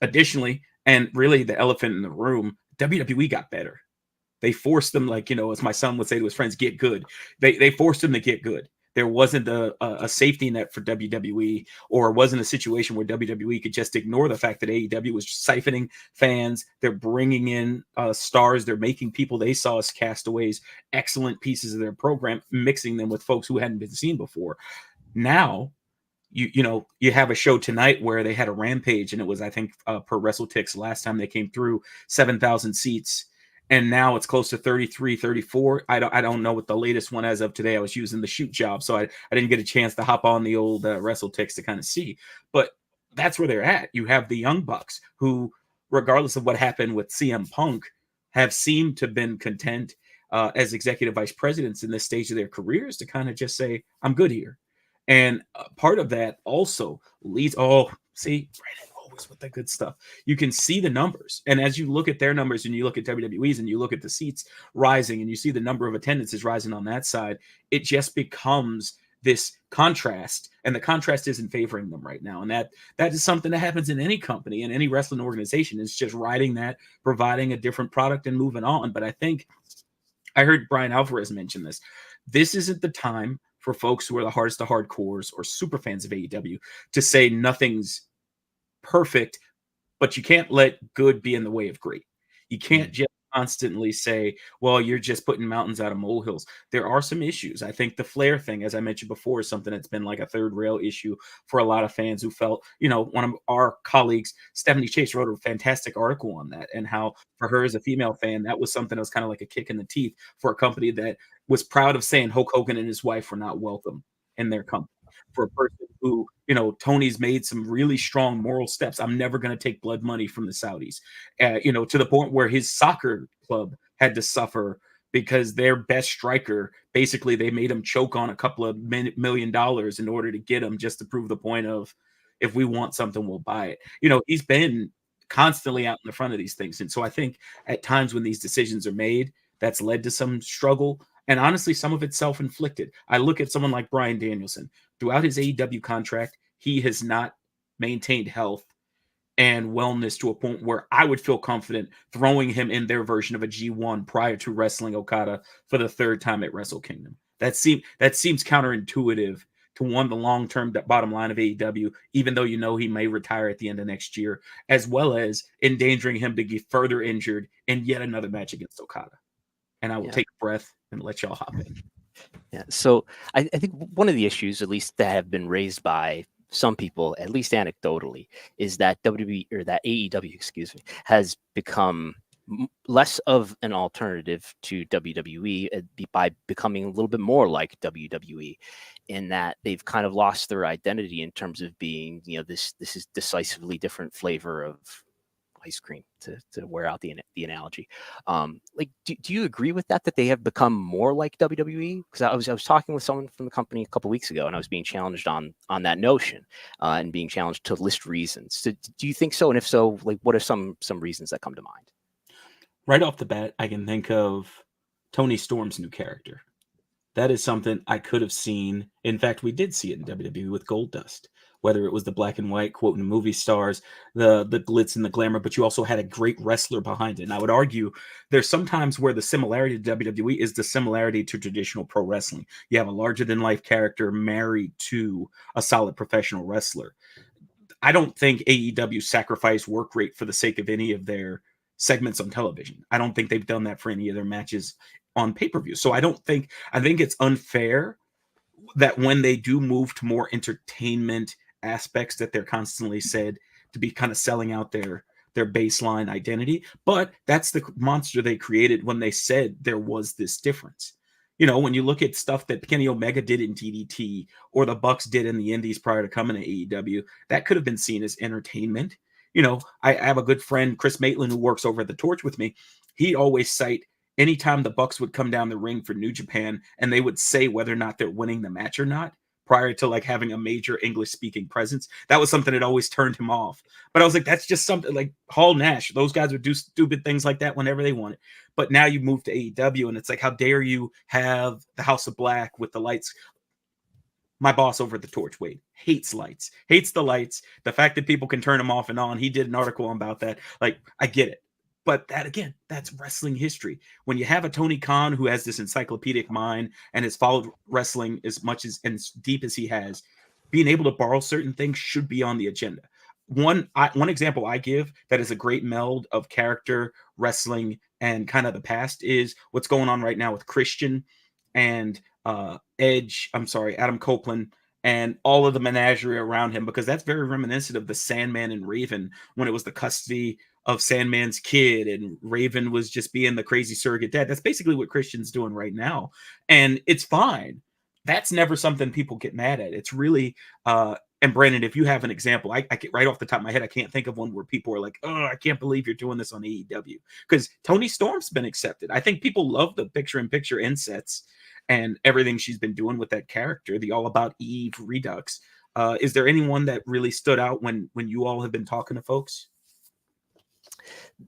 Additionally, and really the elephant in the room, WWE got better. They forced them, like, as my son would say to his friends, get good. They forced them to get good. There wasn't a safety net for WWE, or it wasn't a situation where WWE could just ignore the fact that AEW was siphoning fans. They're bringing in stars. They're making people they saw as castaways excellent pieces of their program, mixing them with folks who hadn't been seen before. Now, you have a show tonight where they had a Rampage, and it was, I think, per WrestleTix last time they came through, 7,000 seats. And now it's close to 33, 34. I don't know what the latest one as of today. I was using the shoot job, so I didn't get a chance to hop on the old WrestleTix to kind of see. But that's where they're at. You have the Young Bucks, who, regardless of what happened with CM Punk, have seemed to have been content as executive vice presidents in this stage of their careers to kind of just say, I'm good here. And part of that also leads, Brandon, with the good stuff. You can see the numbers. And as you look at their numbers and you look at WWE's and you look at the seats rising and you see the number of attendances rising on that side, it just becomes this contrast. And the contrast isn't favoring them right now. And that is something that happens in any company and any wrestling organization. It's just riding that, providing a different product and moving on. But I think I heard Brian Alvarez mention this. This isn't the time for folks who are the hardest of hardcores or super fans of AEW to say nothing's perfect, but you can't let good be in the way of great. You can't just constantly say, well, you're just putting mountains out of molehills. There are some issues. I think the Flair thing, as I mentioned before, is something that's been like a third rail issue for a lot of fans who felt, one of our colleagues, Stephanie Chase, wrote a fantastic article on that, and how for her as a female fan, that was something that was kind of like a kick in the teeth for a company that was proud of saying Hulk Hogan and his wife were not welcome in their company. For a person who, Tony's made some really strong moral steps. I'm never going to take blood money from the Saudis, to the point where his soccer club had to suffer because their best striker, basically they made him choke on a couple of $1 million in order to get him, just to prove the point of, if we want something, we'll buy it. You know, he's been constantly out in the front of these things. And so I think at times when these decisions are made, that's led to some struggle. And honestly, some of it's self-inflicted. I look at someone like Bryan Danielson. Throughout his AEW contract, he has not maintained health and wellness to a point where I would feel confident throwing him in their version of a G1 prior to wrestling Okada for the third time at Wrestle Kingdom. That seems counterintuitive to the long-term bottom line of AEW, even though you know he may retire at the end of next year, as well as endangering him to get further injured in yet another match against Okada. And I will take a breath and let y'all hop in. Yeah. So I think one of the issues, at least that have been raised by some people, at least anecdotally, is that AEW, has become less of an alternative to WWE by becoming a little bit more like WWE, in that they've kind of lost their identity in terms of being, this is decisively different flavor of ice cream, to wear out the analogy. Do you agree with that they have become more like WWE? Because I was talking with someone from the company a couple of weeks ago, and I was being challenged on that notion, and being challenged to list reasons. So, do you think so? And if so, what are some reasons that come to mind? Right off the bat, I can think of Tony Storm's new character. That is something I could have seen. In fact, we did see it in WWE with Goldust. Whether it was the black and white, quoting movie stars, the glitz and the glamour, but you also had a great wrestler behind it. And I would argue there's sometimes where the similarity to WWE is the similarity to traditional pro wrestling. You have a larger-than-life character married to a solid professional wrestler. I don't think AEW sacrificed work rate for the sake of any of their segments on television. I don't think they've done that for any of their matches on pay-per-view. So I think it's unfair that when they do move to more entertainment aspects, that they're constantly said to be kind of selling out their baseline identity. But that's the monster they created when they said there was this difference. When you look at stuff that Kenny Omega did in DDT or the Bucks did in the Indies prior to coming to AEW, that could have been seen as entertainment. I have a good friend, Chris Maitland, who works over at the Torch with me. He always cite anytime the Bucks would come down the ring for New Japan and they would say whether or not they're winning the match or not, prior to having a major English speaking presence. That was something that always turned him off. But I was like, that's just something like Hall Nash. Those guys would do stupid things like that whenever they wanted. But now you move to AEW and it's like, how dare you have the House of Black with the lights? My boss over at the Torch, Wade, hates lights, hates the lights. The fact that people can turn them off and on. He did an article about that. I get it. But that, again, that's wrestling history. When you have a Tony Khan who has this encyclopedic mind and has followed wrestling as much as and as deep as he has, being able to borrow certain things should be on the agenda. One example I give that is a great meld of character, wrestling, and kind of the past is what's going on right now with Christian and Adam Copeland, and all of the menagerie around him, because that's very reminiscent of the Sandman and Raven when it was the custody of Sandman's kid and Raven was just being the crazy surrogate dad. That's basically what Christian's doing right now. And it's fine. That's never something people get mad at. It's really, and Brandon, if you have an example, I get right off the top of my head, I can't think of one where people are like, oh, I can't believe you're doing this on AEW. Because Tony Storm's been accepted. I think people love the picture-in-picture insets and everything she's been doing with that character, the All About Eve Redux. Is there anyone that really stood out when you all have been talking to folks?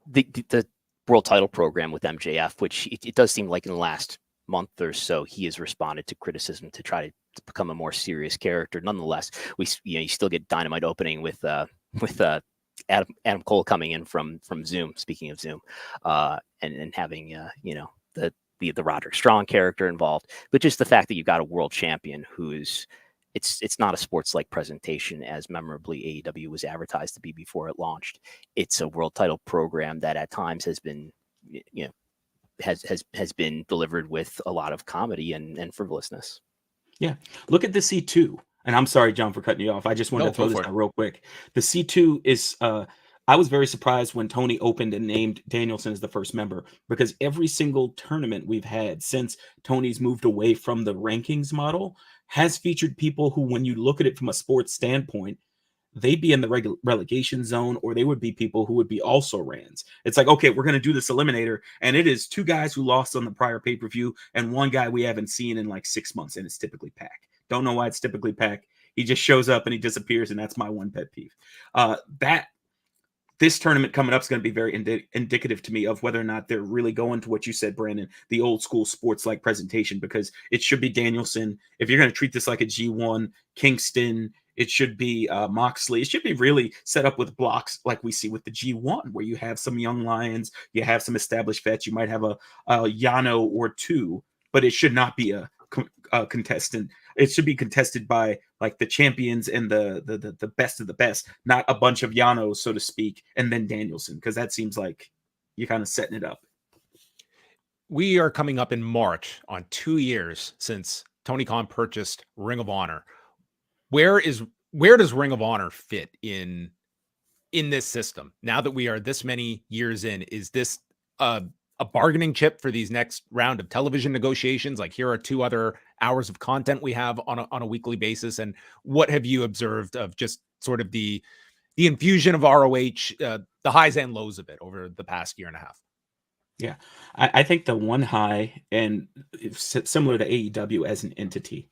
The world title program with MJF, which it does seem like in the last month or so, he has responded to criticism to try to become a more serious character. Nonetheless, you still get Dynamite opening with Adam Cole coming in from Zoom. Speaking of Zoom, and having the Roderick Strong character involved, but just the fact that you've got a world champion who's it's not a sports-like presentation as memorably AEW was advertised to be before it launched. It's a world title program that at times has been, has been delivered with a lot of comedy and frivolousness. Yeah. Look at the C2. And I'm sorry, John, for cutting you off. I just wanted to throw this out real quick. The C2 is, I was very surprised when Tony opened and named Danielson as the first member, because every single tournament we've had since Tony's moved away from the rankings model has featured people who, when you look at it from a sports standpoint, they'd be in the relegation zone, or they would be people who would be also rans. It's like, okay, we're going to do this eliminator, and it is 2 guys who lost on the prior pay-per-view and 1 guy we haven't seen in like 6 months, and it's typically Pac. Don't know why it's typically Pac. He just shows up and he disappears, and that's my one pet peeve. This tournament coming up is going to be very indicative to me of whether or not they're really going to what you said, Brandon, the old school sports-like presentation, because it should be Danielson. If you're going to treat this like a G1, Kingston, it should be Moxley. It should be really set up with blocks like we see with the G1, where you have some young lions, you have some established vets, you might have a Yano or 2, but it should not be a contestant. It should be contested by like the champions and the best of the best, not a bunch of Yanos, so to speak, and then Danielson, because that seems like you're kind of setting it up. We are coming up in March on 2 years since Tony Khan purchased Ring of Honor. Where does Ring of Honor fit in this system? Now that we are this many years in, is this a bargaining chip for these next round of television negotiations? Like, here are 2 other hours of content we have on a weekly basis. And what have you observed of just sort of the infusion of ROH, the highs and lows of it over the past year and a half? Yeah, I think the one high, and it's similar to AEW as an entity,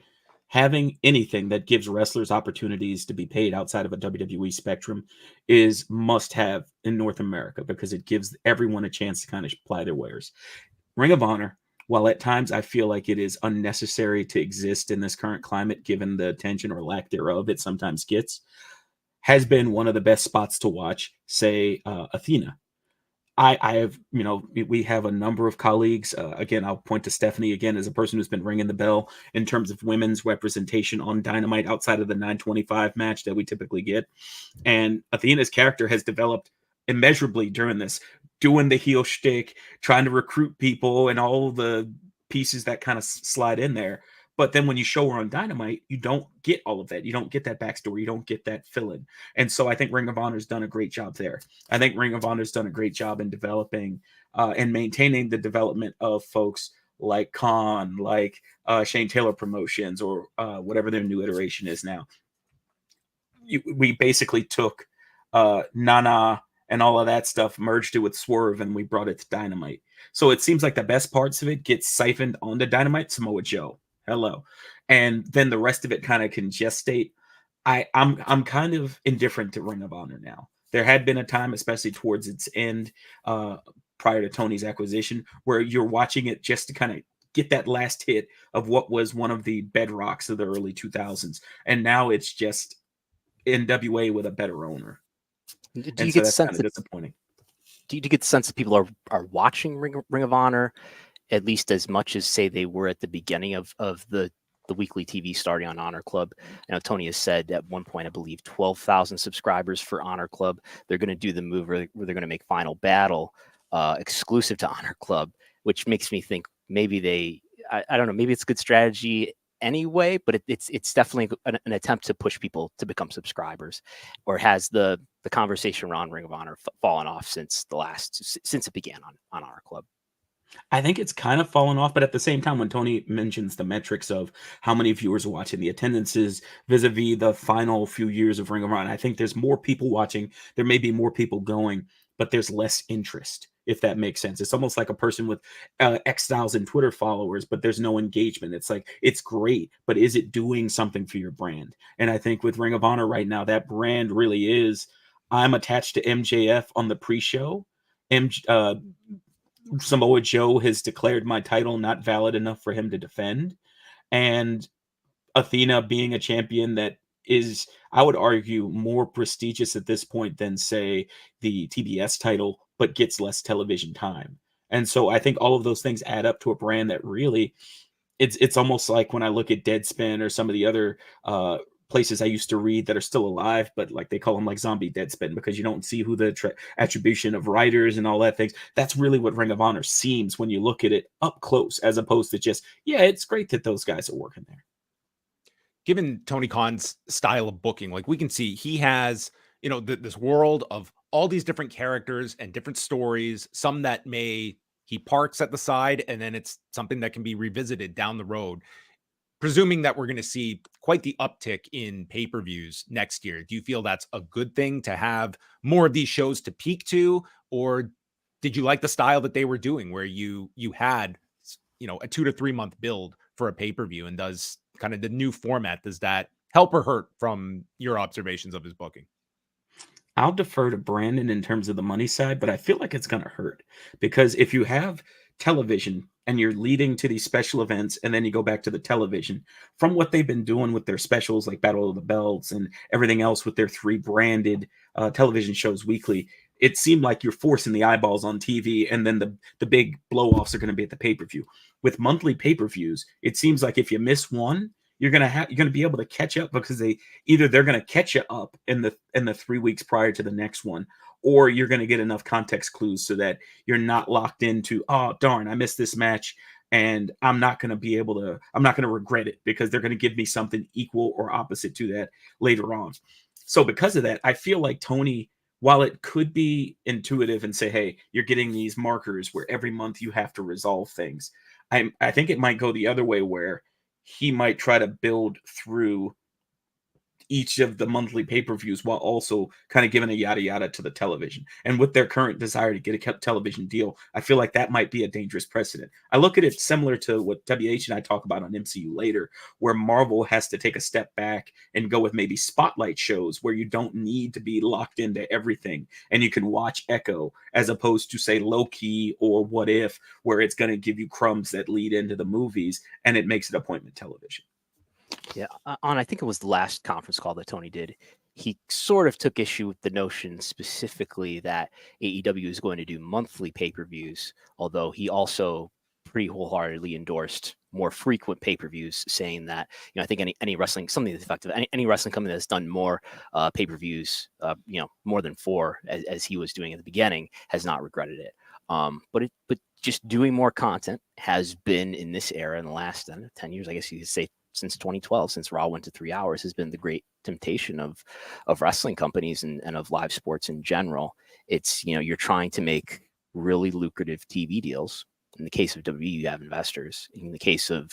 having anything that gives wrestlers opportunities to be paid outside of a WWE spectrum is must have in North America, because it gives everyone a chance to kind of apply their wares. Ring of Honor, while at times I feel like it is unnecessary to exist in this current climate, given the attention or lack thereof it sometimes gets, has been one of the best spots to watch, say, Athena. I have, we have a number of colleagues. Again, I'll point to Stephanie again as a person who's been ringing the bell in terms of women's representation on Dynamite outside of the 925 match that we typically get. And Athena's character has developed immeasurably during this, doing the heel shtick, trying to recruit people, and all the pieces that kind of slide in there. But then when you show her on Dynamite, you don't get all of that. You don't get that backstory. You don't get that fill-in. And so I think Ring of Honor's done a great job there. I think Ring of Honor's done a great job in developing and maintaining the development of folks like Khan, like Shane Taylor Promotions, or whatever their new iteration is now. We basically took Nana and all of that stuff, merged it with Swerve, and we brought it to Dynamite. So it seems like the best parts of it get siphoned onto Dynamite. Samoa Joe. Hello. And then the rest of it kind of can gestate. I'm kind of indifferent to Ring of Honor now. There had been a time, especially towards its end, prior to Tony's acquisition, where you're watching it just to kind of get that last hit of what was one of the bedrocks of the early 2000s. And now it's just NWA with a better owner. Do you get the sense that disappointing? Do you get the sense that people are watching Ring of Honor at least as much as, say, they were at the beginning of the weekly TV starting on Honor Club? I know Tony has said at one point, I believe, 12,000 subscribers for Honor Club. They're going to do the move where they're going to make Final Battle exclusive to Honor Club, which makes me think maybe I don't know, maybe it's a good strategy anyway, but it's definitely an attempt to push people to become subscribers. Or has the conversation around Ring of Honor fallen off since it began on Honor Club? I think it's kind of fallen off, but at the same time, when Tony mentions the metrics of how many viewers are watching, the attendances vis-a-vis the final few years of Ring of Honor, I think there's more people watching. There may be more people going, but there's less interest, if that makes sense. It's almost like a person with X thousand Twitter followers, but there's no engagement. It's like, it's great, but is it doing something for your brand? And I think with Ring of Honor right now, that brand really is, I'm attached to MJF on the pre-show. Samoa Joe has declared my title not valid enough for him to defend. And Athena being a champion that is, I would argue, more prestigious at this point than, say, the TBS title, but gets less television time. And so I think all of those things add up to a brand that really, it's almost like when I look at Deadspin or some of the other places I used to read that are still alive, but like they call them like zombie Deadspin, because you don't see who the attribution of writers and all that things. That's really what Ring of Honor seems when you look at it up close, as opposed to just, yeah, it's great that those guys are working there. Given Tony Khan's style of booking, like we can see he has, this world of all these different characters and different stories, some that he parks at the side, and then it's something that can be revisited down the road. presuming that we're going to see quite the uptick in pay-per-views next year, do you feel that's a good thing to have more of these shows to peak to, or did you like the style that they were doing where you had, a 2 to 3 month build for a pay-per-view, and does kind of the new format, does that help or hurt from your observations of his booking? I'll defer to Brandon in terms of the money side, but I feel like it's going to hurt because if you have television and you're leading to these special events and then you go back to the television, from what they've been doing with their specials like Battle of the Belts and everything else with their 3 branded television shows weekly, it seemed like you're forcing the eyeballs on TV, and then the big blow-offs are going to be at the pay-per-view. With monthly pay-per-views, it seems like if you miss one, you're gonna be able to catch up because they're gonna catch you up in the 3 weeks prior to the next one, or you're gonna get enough context clues so that you're not locked into, oh darn, I missed this match and I'm not gonna regret it because they're gonna give me something equal or opposite to that later on. So because of that, I feel like Tony, while it could be intuitive and say, hey, you're getting these markers where every month you have to resolve things, I think it might go the other way where he might try to build through each of the monthly pay-per-views while also kind of giving a yada yada to the television. And with their current desire to get a television deal, I feel like that might be a dangerous precedent. I look at it similar to what WH and I talk about on MCU later, where Marvel has to take a step back and go with maybe spotlight shows where you don't need to be locked into everything and you can watch Echo as opposed to say Loki or What If, where it's going to give you crumbs that lead into the movies and it makes it appointment television. Yeah, I think it was the last conference call that Tony did. He sort of took issue with the notion specifically that AEW is going to do monthly pay-per-views, although he also pretty wholeheartedly endorsed more frequent pay-per-views, saying that, I think any wrestling, something that's effective, any wrestling company that's done more pay-per-views, more than 4 as he was doing at the beginning, has not regretted it. But just doing more content has been in this era in the last 10 years, I guess you could say, since 2012, since Raw went to 3 hours, has been the great temptation of wrestling companies and of live sports in general. It's, you're trying to make really lucrative TV deals. In the case of WWE, you have investors. In the case of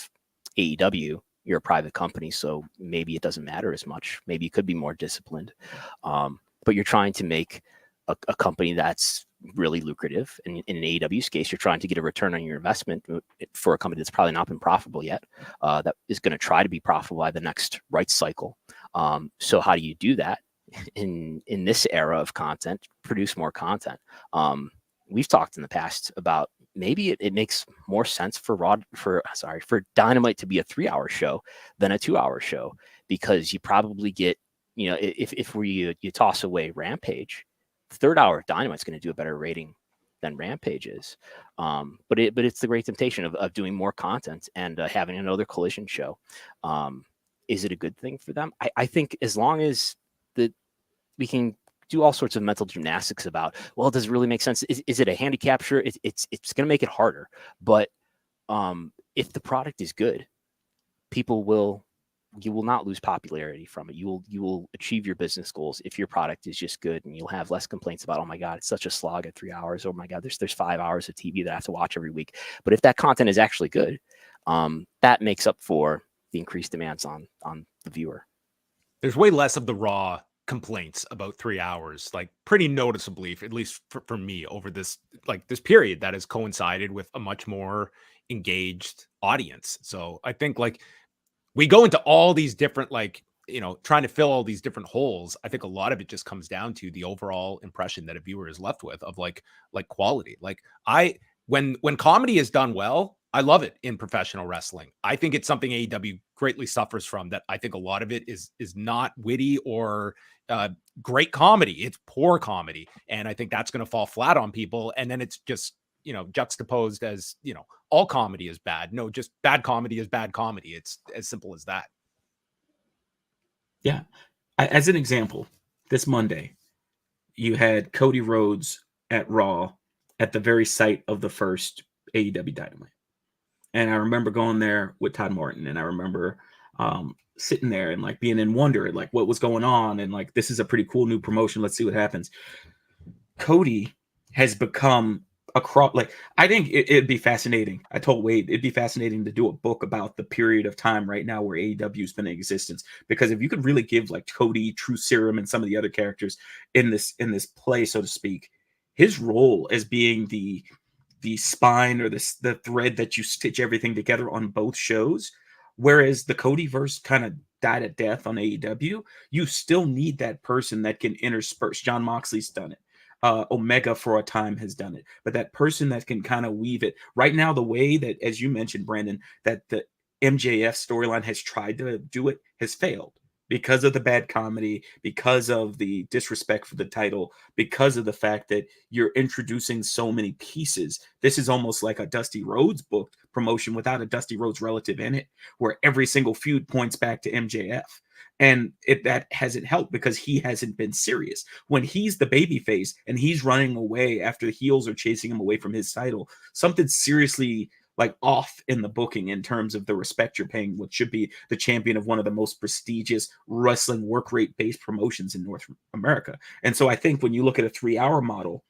AEW, you're a private company, so maybe it doesn't matter as much. Maybe you could be more disciplined. But you're trying to make a company that's really lucrative. And in an AEW's case, you're trying to get a return on your investment for a company that's probably not been profitable yet, that is going to try to be profitable by the next rights cycle. So how do you do that in this era of content? Produce more content. We've talked in the past about maybe it makes more sense for Dynamite to be a 3-hour show than a 2-hour show, because you probably get, if you toss away Rampage, third hour of Dynamite's going to do a better rating than Rampage is. But it's the great temptation of doing more content and having another Collision show. Is it a good thing for them? I think as long as we can do all sorts of mental gymnastics about, well, does it really make sense? Is it a handicap? Sure, it's going to make it harder. But if the product is good, you will not lose popularity from it. You will achieve your business goals if your product is just good, and you'll have less complaints about, oh my God, it's such a slog at 3 hours. Oh my God, there's 5 hours of TV that I have to watch every week. But if that content is actually good, that makes up for the increased demands on the viewer. There's way less of the raw complaints about 3 hours, like pretty noticeably, at least for me, over this period that has coincided with a much more engaged audience. So I think we go into all these different, trying to fill all these different holes. I think a lot of it just comes down to the overall impression that a viewer is left with of quality. When comedy is done well, I love it in professional wrestling. I think it's something AEW greatly suffers from, that I think a lot of it is not witty or great comedy. It's poor comedy. And I think that's going to fall flat on people. And then it's just, juxtaposed as, all comedy is bad. No, just bad comedy is bad comedy. It's as simple as that. Yeah. As an example, this Monday, you had Cody Rhodes at Raw at the very site of the first AEW Dynamite. And I remember going there with Todd Martin, and I remember sitting there and being in wonder at what was going on, and this is a pretty cool new promotion. Let's see what happens. Cody has become across, like, I think it'd be fascinating. I told Wade it'd be fascinating to do a book about the period of time right now where AEW's been in existence, because if you could really give like Cody, True Serum, and some of the other characters in this play, so to speak, his role as being the spine or the thread that you stitch everything together on both shows, whereas the Codyverse kind of died at death on AEW, you still need that person that can intersperse. John Moxley's done it. Omega for a time has done it, but that person that can kind of weave it right now, the way that, as you mentioned, Brandon, that the MJF storyline has tried to do it has failed because of the bad comedy, because of the disrespect for the title, because of the fact that you're introducing so many pieces. This is almost like a Dusty Rhodes book promotion without a Dusty Rhodes relative in it, where every single feud points back to MJF. And that hasn't helped because he hasn't been serious. When he's the babyface and he's running away after the heels are chasing him away from his title, something's seriously like off in the booking in terms of the respect you're paying what should be the champion of one of the most prestigious wrestling work rate based promotions in North America. And so I think when you look at a 3-hour model,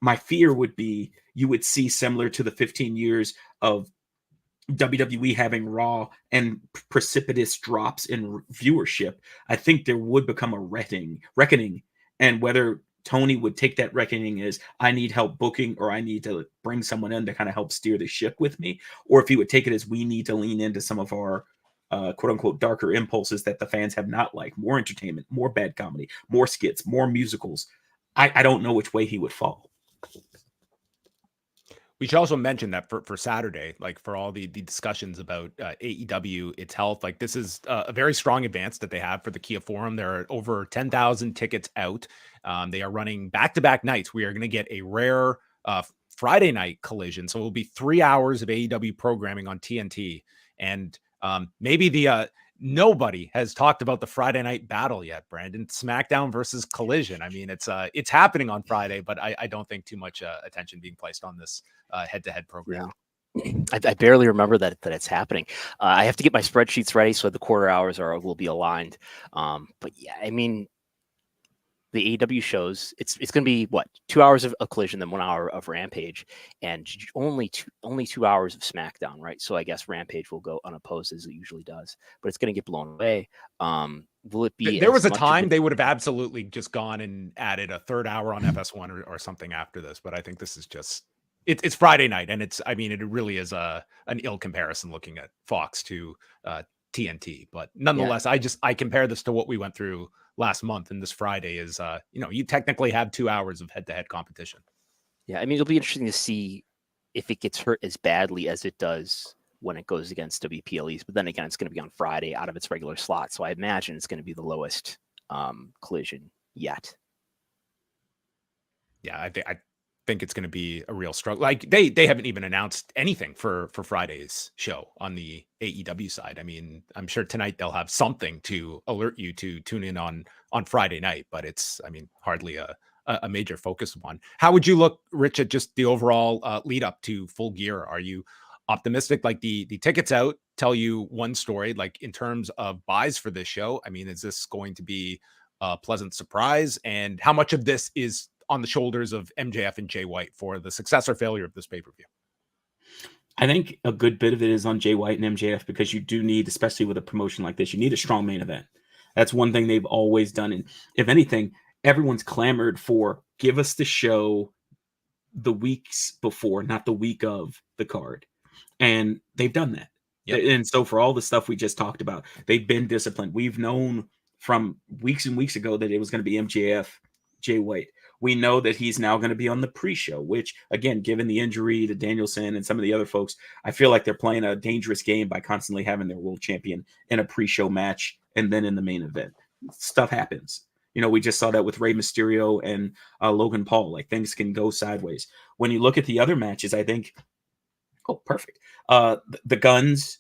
my fear would be you would see similar to the 15 years of WWE having Raw and precipitous drops in viewership. I think there would become a reckoning, and whether Tony would take that reckoning as I need help booking, or I need to bring someone in to kind of help steer the ship with me, or if he would take it as we need to lean into some of our quote unquote darker impulses that the fans have not liked, more entertainment, more bad comedy, more skits, more musicals. I don't know which way he would fall. We should also mention that for Saturday, like for all the discussions about AEW, its health, like this is a very strong advance that they have for the Kia Forum. There are over 10,000 tickets out. They are running back-to-back nights. We are going to get a rare Friday night collision. So it will be 3 hours of AEW programming on TNT. And maybe nobody has talked about the Friday night battle yet, Brandon. SmackDown versus Collision. I mean, it's happening on Friday, but I don't think too much attention being placed on this head-to-head program. Yeah. I barely remember that it's happening. I have to get my spreadsheets ready so the quarter hours will be aligned. But yeah, I mean, the AEW shows, it's going to be what, 2 hours of Collision, then 1 hour of Rampage, and only 2 hours of SmackDown, right? So I guess Rampage will go unopposed as it usually does, but it's going to get blown away. Will it be? There was a time they would have absolutely just gone and added a third hour on FS1 or something after this, but I think this is just it's Friday night, and it really is an ill comparison looking at Fox to TNT, but nonetheless, yeah. I compare this to what we went through last month, and this Friday is you technically have 2 hours of head-to-head competition. Yeah, I mean, it'll be interesting to see if it gets hurt as badly as it does when it goes against WPLEs, but then again, it's going to be on Friday out of its regular slot, so I imagine it's going to be the lowest collision yet. Yeah, I think it's going to be a real struggle. Like they haven't even announced anything for Friday's show on the AEW side. I mean, I'm sure tonight they'll have something to alert you to tune in on Friday night, but it's, I mean, hardly a major focus one. How would you look, Rich, at just the overall lead up to Full Gear? Are you optimistic? Like the tickets out tell you one story, like in terms of buys for this show. I mean, is this going to be a pleasant surprise? And how much of this is on the shoulders of MJF and Jay White for the success or failure of this pay-per-view? I think a good bit of it is on Jay White and MJF, because you do need, especially with a promotion like this, you need a strong main event. That's one thing they've always done. And if anything, everyone's clamored for, give us the show the weeks before, not the week of the card. And they've done that. Yep. And so for all the stuff we just talked about, they've been disciplined. We've known from weeks and weeks ago that it was going to be MJF, Jay White. We know that he's now going to be on the pre-show, which, again, given the injury to Danielson and some of the other folks, I feel like they're playing a dangerous game by constantly having their world champion in a pre-show match and then in the main event. Stuff happens. You know, we just saw that with Rey Mysterio and Logan Paul. Like, things can go sideways. When you look at the other matches, I think, perfect. The Guns,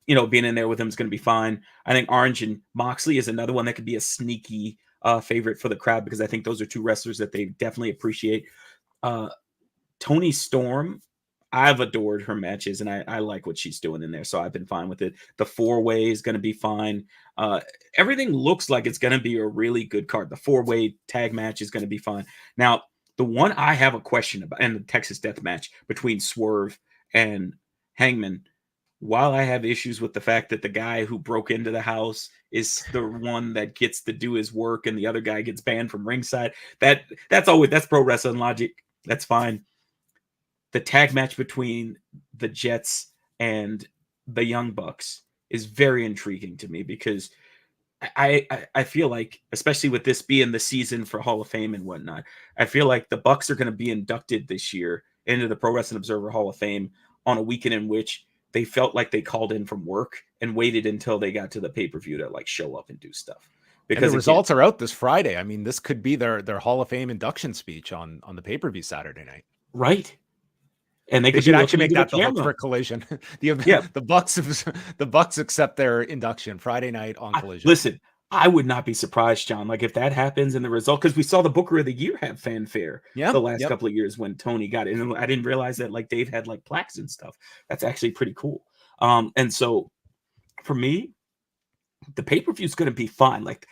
being in there with them is going to be fine. I think Orange and Moxley is another one that could be a sneaky favorite for the crowd, because I think those are two wrestlers that they definitely appreciate. Toni Storm, I've adored her matches, and I like what she's doing in there, so I've been fine with it. The 4-way is going to be fine. Everything looks like it's going to be a really good card. The 4-way tag match is going to be fine. Now, The one I have a question about, and the Texas death match between Swerve and Hangman, while I have issues with the fact that the guy who broke into the house is the one that gets to do his work and the other guy gets banned from ringside, that's pro wrestling logic. That's fine. The tag match between the Jets and the Young Bucks is very intriguing to me because I feel like, especially with this being the season for Hall of Fame and whatnot, I feel like the Bucks are going to be inducted this year into the Pro Wrestling Observer Hall of Fame on a weekend in which they felt like they called in from work and waited until they got to the pay-per-view to like show up and do stuff. Because the results are out this Friday. I mean, this could be their Hall of Fame induction speech on the pay-per-view Saturday night. Right. And they could actually make that the hook for a Collision. The Bucks accept their induction Friday night on Collision. Listen, I would not be surprised, John. Like if that happens in the result, because we saw the Booker of the Year have fanfare the last couple of years when Tony got it. And I didn't realize that like Dave had like plaques and stuff. That's actually pretty cool. And so for me, the pay-per-view is going to be fun. Like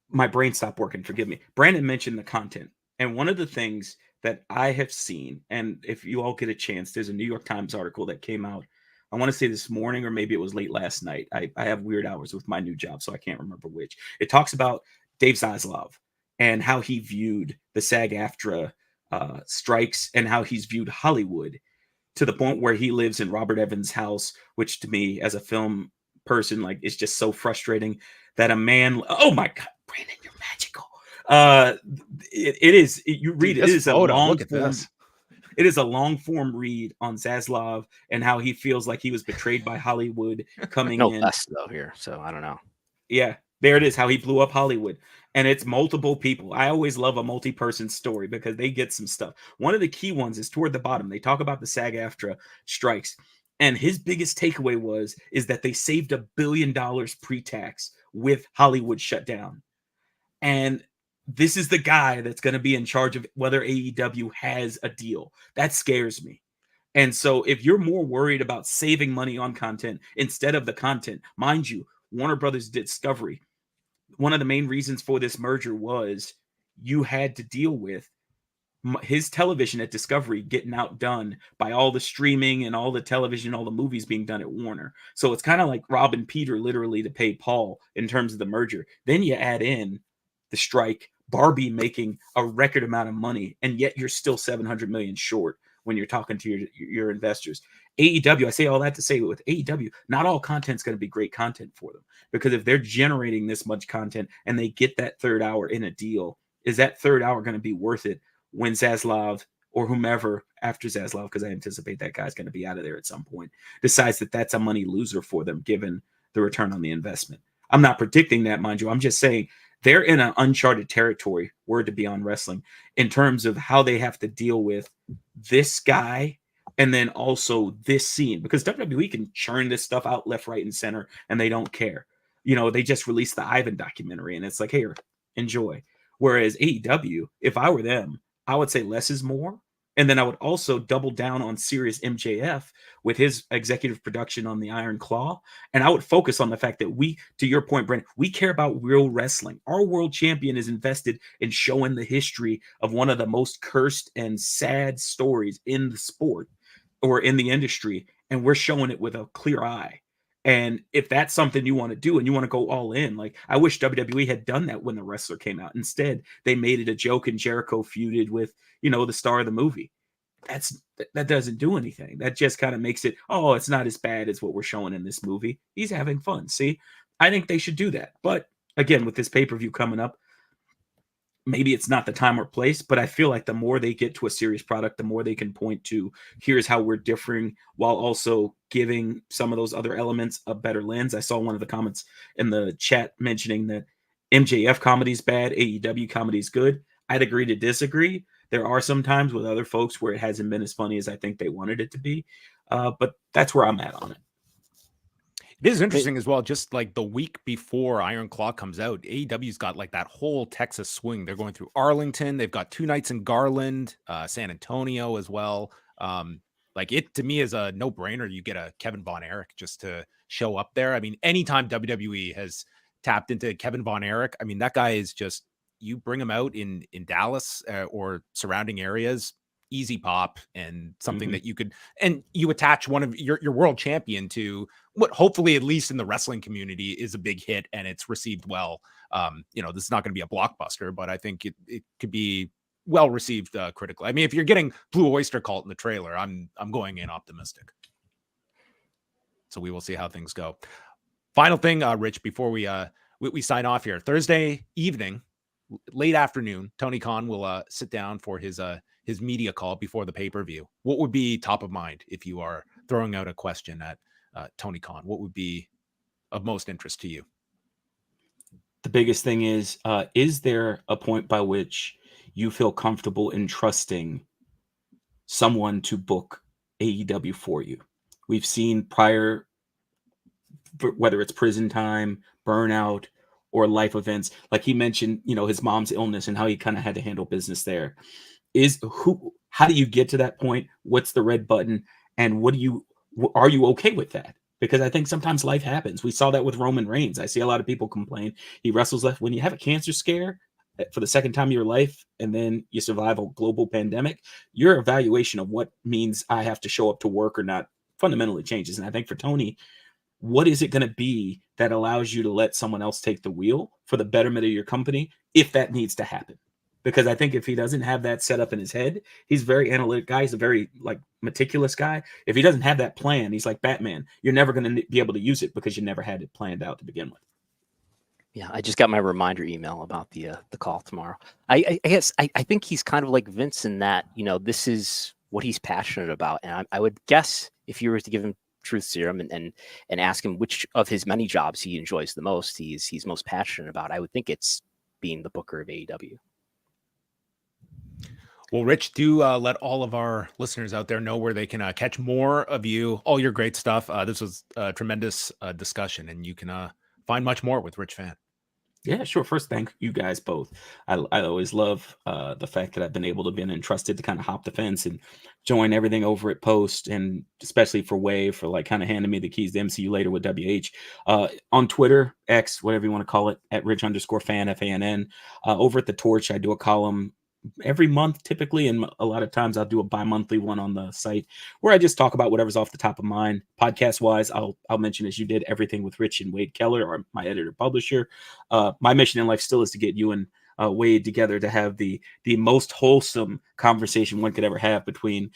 my brain stopped working. Forgive me. Brandon mentioned the content. And one of the things that I have seen, and if you all get a chance, there's a New York Times article that came out, I want to say this morning, or maybe it was late last night. I have weird hours with my new job, so I can't remember which. It talks about Dave Zaslav and how he viewed the SAG-AFTRA strikes and how he's viewed Hollywood to the point where he lives in Robert Evans' house, which to me, as a film person, like is just so frustrating that a man, oh my God, Brandon, you're magical. It is a long form. It is a long form read on Zaslav and how he feels like he was betrayed by Hollywood coming no in. less though here, so I don't know. Yeah, there it is. How he blew up Hollywood, and it's multiple people. I always love a multi-person story because they get some stuff. One of the key ones is toward the bottom. They talk about the SAG-AFTRA strikes, and his biggest takeaway is that they saved $1 billion pre-tax with Hollywood shut down, and this is the guy that's going to be in charge of whether AEW has a deal. That scares me. And so if you're more worried about saving money on content instead of the content, mind you, Warner Brothers Discovery, one of the main reasons for this merger was you had to deal with his television at Discovery getting outdone by all the streaming and all the television, all the movies being done at Warner. So it's kind of like robbing Peter literally to pay Paul in terms of the merger. Then you add in the strike, Barbie making a record amount of money, and yet you're still 700 million short when you're talking to your investors. AEW, I say all that to say with AEW, not all content's going to be great content for them, because if they're generating this much content and they get that third hour in a deal, is that third hour going to be worth it when Zaslav or whomever after Zaslav, because I anticipate that guy's going to be out of there at some point, decides that that's a money loser for them given the return on the investment? I'm not predicting that, mind you. I'm just saying they're in an uncharted territory, word to be on wrestling, in terms of how they have to deal with this guy and then also this scene, because WWE can churn this stuff out left, right, and center, and they don't care. You know, they just released the Ivan documentary, and it's like, here, enjoy. Whereas AEW, if I were them, I would say less is more. And then I would also double down on Serious MJF with his executive production on the Iron Claw. And I would focus on the fact that we, to your point, Brent, we care about real wrestling. Our world champion is invested in showing the history of one of the most cursed and sad stories in the sport or in the industry. And we're showing it with a clear eye. And if that's something you want to do and you want to go all in, like I wish WWE had done that when the wrestler came out. Instead, they made it a joke and Jericho feuded with, you know, the star of the movie. That doesn't do anything. That just kind of makes it, oh, it's not as bad as what we're showing in this movie. He's having fun. See, I think they should do that. But again, with this pay-per-view coming up, maybe it's not the time or place, but I feel like the more they get to a serious product, the more they can point to, here's how we're differing, while also giving some of those other elements a better lens. I saw one of the comments in the chat mentioning that MJF comedy is bad, AEW comedy is good. I'd agree to disagree. There are some times with other folks where it hasn't been as funny as I think they wanted it to be. But that's where I'm at on it. It is interesting as well, just like the week before Iron Claw comes out, AEW's got like that whole Texas swing. They're going through Arlington. They've got 2 nights in Garland, San Antonio as well. Like it, to me, is a no-brainer. You get a Kevin Von Erich just to show up there. I mean, anytime WWE has tapped into Kevin Von Erich, I mean, that guy is just you bring them out in Dallas or surrounding areas, easy pop, and something that you could, and you attach one of your world champion to what hopefully, at least in the wrestling community, is a big hit and it's received well. This is not going to be a blockbuster, but I think it could be well received critically. I mean, if you're getting Blue Oyster Cult in the trailer, I'm going in optimistic. So we will see how things go. Final thing, Rich, before we sign off here, Thursday evening, late afternoon, Tony Khan will sit down for his media call before the pay-per-view. What would be top of mind if you are throwing out a question at Tony Khan? What would be of most interest to you? The biggest thing is there a point by which you feel comfortable in trusting someone to book AEW for you? We've seen prior, whether it's prison time, burnout, or life events, like he mentioned, his mom's illness and how he kind of had to handle business there. How do you get to that point? What's the red button? And are you okay with that? Because I think sometimes life happens. We saw that with Roman Reigns. I see a lot of people complain he wrestles left. When you have a cancer scare for the second time in your life, and then you survive a global pandemic, your evaluation of what means I have to show up to work or not fundamentally changes. And I think for Tony, what is it going to be that allows you to let someone else take the wheel for the betterment of your company if that needs to happen? Because I think if he doesn't have that set up in his head, he's a very analytic guy. He's a very meticulous guy. If he doesn't have that plan, he's like Batman. You're never going to be able to use it because you never had it planned out to begin with. Yeah, I just got my reminder email about the call tomorrow. I guess I think he's kind of like Vince in that, this is what he's passionate about. And I would guess if you were to give him truth serum and ask him which of his many jobs he enjoys the most, he's most passionate about, I would think it's being the booker of AEW. Well, Rich, do let all of our listeners out there know where they can catch more of you, all your great stuff. This was a tremendous discussion, and you can find much more with Rich Fann. Yeah, sure. First, thank you guys both. I always love the fact that I've been able to be entrusted to kind of hop the fence and join everything over at Post, and especially for Wave for kind of handing me the keys to MCU later with WH. On Twitter, X, whatever you want to call it, at Rich_Fan, FANN. Over at The Torch, I do a column every month typically, and a lot of times I'll do a bi-monthly one on the site where I just talk about whatever's off the top of mind. Podcast wise, I'll mention, as you did, everything with Rich and Wade Keller, or my editor publisher. My mission in life still is to get you and Wade together to have the most wholesome conversation one could ever have between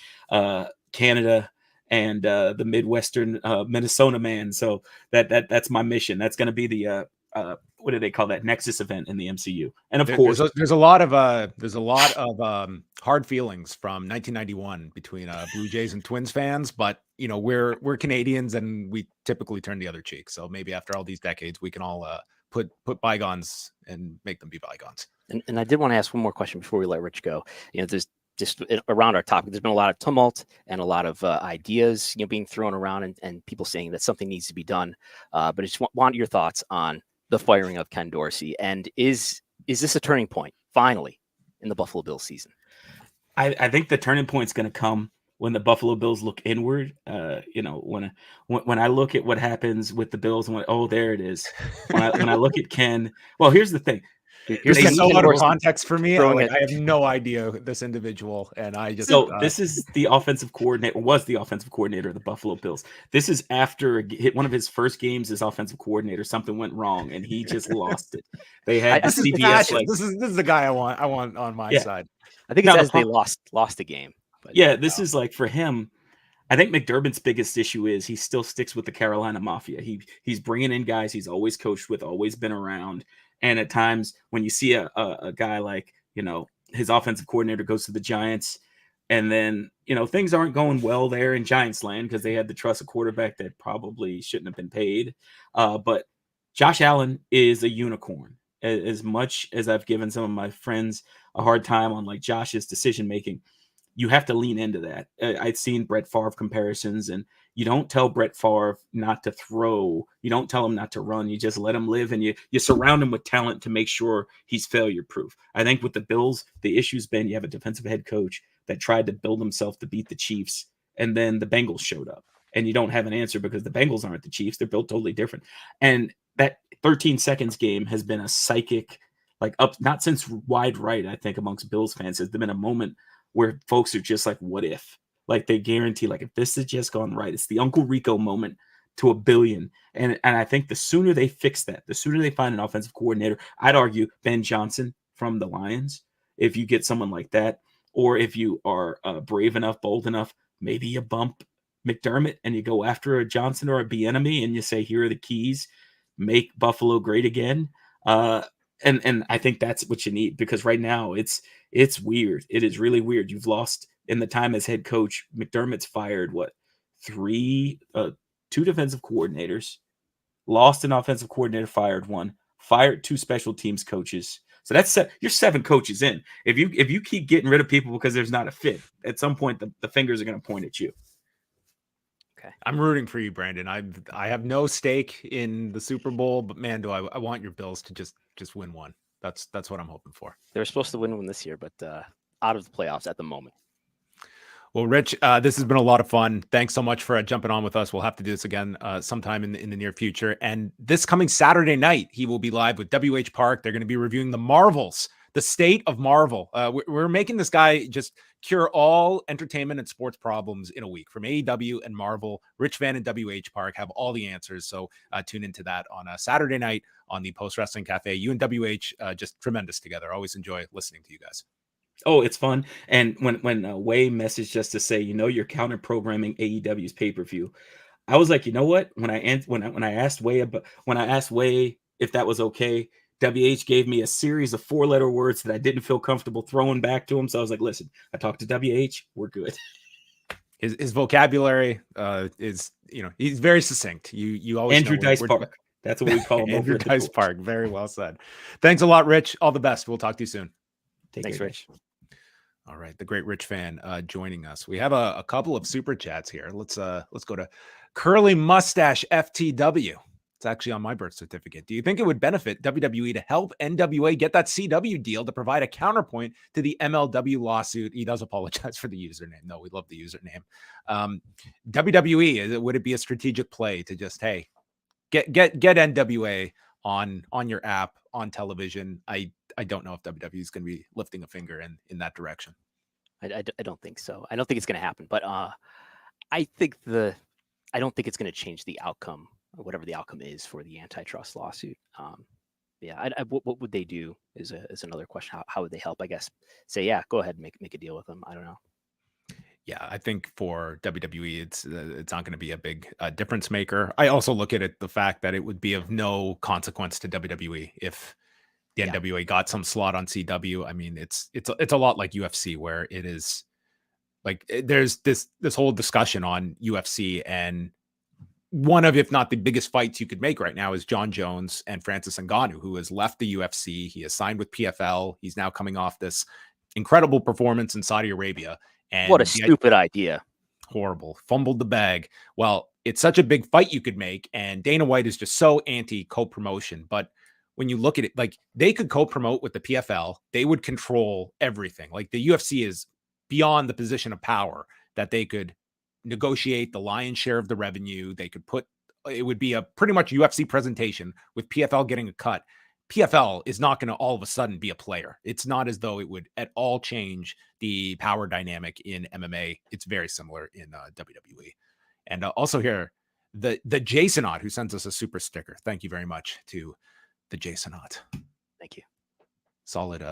Canada and the Midwestern Minnesota man. So that's my mission. That's going to be the what do they call that, Nexus event in the MCU? And of course, there's a lot of hard feelings from 1991 between Blue Jays and Twins fans, but we're Canadians and we typically turn the other cheek. So maybe after all these decades, we can all put bygones and make them be bygones. And I did want to ask one more question before we let Rich go. There's just around our topic, there's been a lot of tumult and a lot of ideas being thrown around, and people saying that something needs to be done. But I just want your thoughts on the firing of Ken Dorsey, and is this a turning point finally in the Buffalo Bills season? I think the turning point is going to come when the Buffalo Bills look inward. When I look at what happens with the Bills and there it is. When I look at Ken, well, here's the thing. Here's so out of context for me. I have no idea this individual, and I just this is the offensive coordinator. Was the offensive coordinator of the Buffalo Bills. This is after one of his first games as offensive coordinator. Something went wrong, and he just lost it. They had CBS. This is the guy I want on my side. I think it's as they lost the game. But this is for him. I think McDermott's biggest issue is he still sticks with the Carolina Mafia. He's bringing in guys he's always coached with, always been around. And at times when you see a guy like, his offensive coordinator goes to the Giants, and then, things aren't going well there in Giants land because they had to trust a quarterback that probably shouldn't have been paid. But Josh Allen is a unicorn. As much as I've given some of my friends a hard time on Josh's decision-making, you have to lean into that. I'd seen Brett Favre comparisons, and you don't tell Brett Favre not to throw. You don't tell him not to run. You just let him live, and you surround him with talent to make sure he's failure-proof. I think with the Bills, the issue's been you have a defensive head coach that tried to build himself to beat the Chiefs, and then the Bengals showed up, and you don't have an answer because the Bengals aren't the Chiefs. They're built totally different. And that 13 seconds game has been a psychic like up, not since Wide Right, I think amongst Bills fans, has there been a moment where folks are just like, what if? Like they guarantee, like if this has just gone right, it's the Uncle Rico moment to a billion. And I think the sooner they fix that, the sooner they find an offensive coordinator, I'd argue Ben Johnson from the Lions, if you get someone like that, or if you are brave enough, bold enough, maybe you bump McDermott and you go after a Johnson or a Bieniemy and you say, here are the keys, make Buffalo great again. And I think that's what you need, because right now it's weird. It is really weird. You've lost in the time as head coach. McDermott's fired two defensive coordinators, lost an offensive coordinator, fired one, fired two special teams coaches. So that's you're 7 coaches in. If you keep getting rid of people because there's not a fit, at some point the fingers are going to point at you. Okay, I'm rooting for you, Brandon. I have no stake in the Super Bowl, but man, do I want your Bills to just win one. That's what I'm hoping for. they were supposed to win one this year, but out of the playoffs at the moment. Well, Rich, this has been a lot of fun. Thanks so much for jumping on with us. We'll have to do this again sometime in the near future. And this coming Saturday night, he will be live with WH Park. They're going to be reviewing the Marvels, the state of Marvel. We're making this guy just cure all entertainment and sports problems in a week, from AEW and Marvel. Rich Fann and WH Park have all the answers. So tune into that on a Saturday night on the Post Wrestling Cafe. You and WH just tremendous together. Always enjoy listening to you guys. Oh, it's fun. And when Way messaged us to say, you're counter programming AEW's pay-per-view, I was like, you know what? When I asked Way if that was okay, WH gave me a series of 4-letter words that I didn't feel comfortable throwing back to him. So I was like, listen, I talked to WH, we're good. His vocabulary is, he's very succinct. You always Andrew Dice Park. That's what we call him. Andrew Dice Park. Very well said. Thanks a lot, Rich. All the best. We'll talk to you soon. Thanks, Rich. All right, the great Rich Fann joining us. We have a couple of super chats here. Let's go to Curly Mustache FTW. It's actually on my birth certificate. Do you think it would benefit WWE to help NWA get that CW deal to provide a counterpoint to the MLW lawsuit? He does apologize for the username. No, we love the username. WWE, would it be a strategic play to just, hey, get NWA on your app, on television? I don't know if WWE is going to be lifting a finger in that direction. I don't think so. I don't think it's going to happen, but I don't think it's going to change the outcome, or whatever the outcome is for the antitrust lawsuit. What would they do is another question. How would they help? I guess say, yeah, go ahead and make a deal with them. I don't know. Yeah, I think for WWE, it's not going to be a big difference maker. I also look at it the fact that it would be of no consequence to WWE if the NWA got some slot on CW. I mean, it's a lot like UFC, where it is like there's this whole discussion on UFC, and one of, if not the biggest fights you could make right now, is John Jones and Francis Ngannou, who has left the UFC. He has signed with PFL. He's now coming off this incredible performance in Saudi Arabia. And what a stupid idea. Horrible. Fumbled the bag. Well, it's such a big fight you could make, and Dana White is just so anti co-promotion. But when you look at it, like, they could co-promote with the PFL, they would control everything. Like, the UFC is beyond the position of power that they could negotiate the lion's share of the revenue. They could it would be a pretty much UFC presentation with PFL getting a cut. PFL is not going to all of a sudden be a player. It's not as though it would at all change the power dynamic in MMA. It's very similar in WWE. And also here, the Jasonot, who sends us a super sticker. Thank you very much to the Jasonot. Thank you. Solid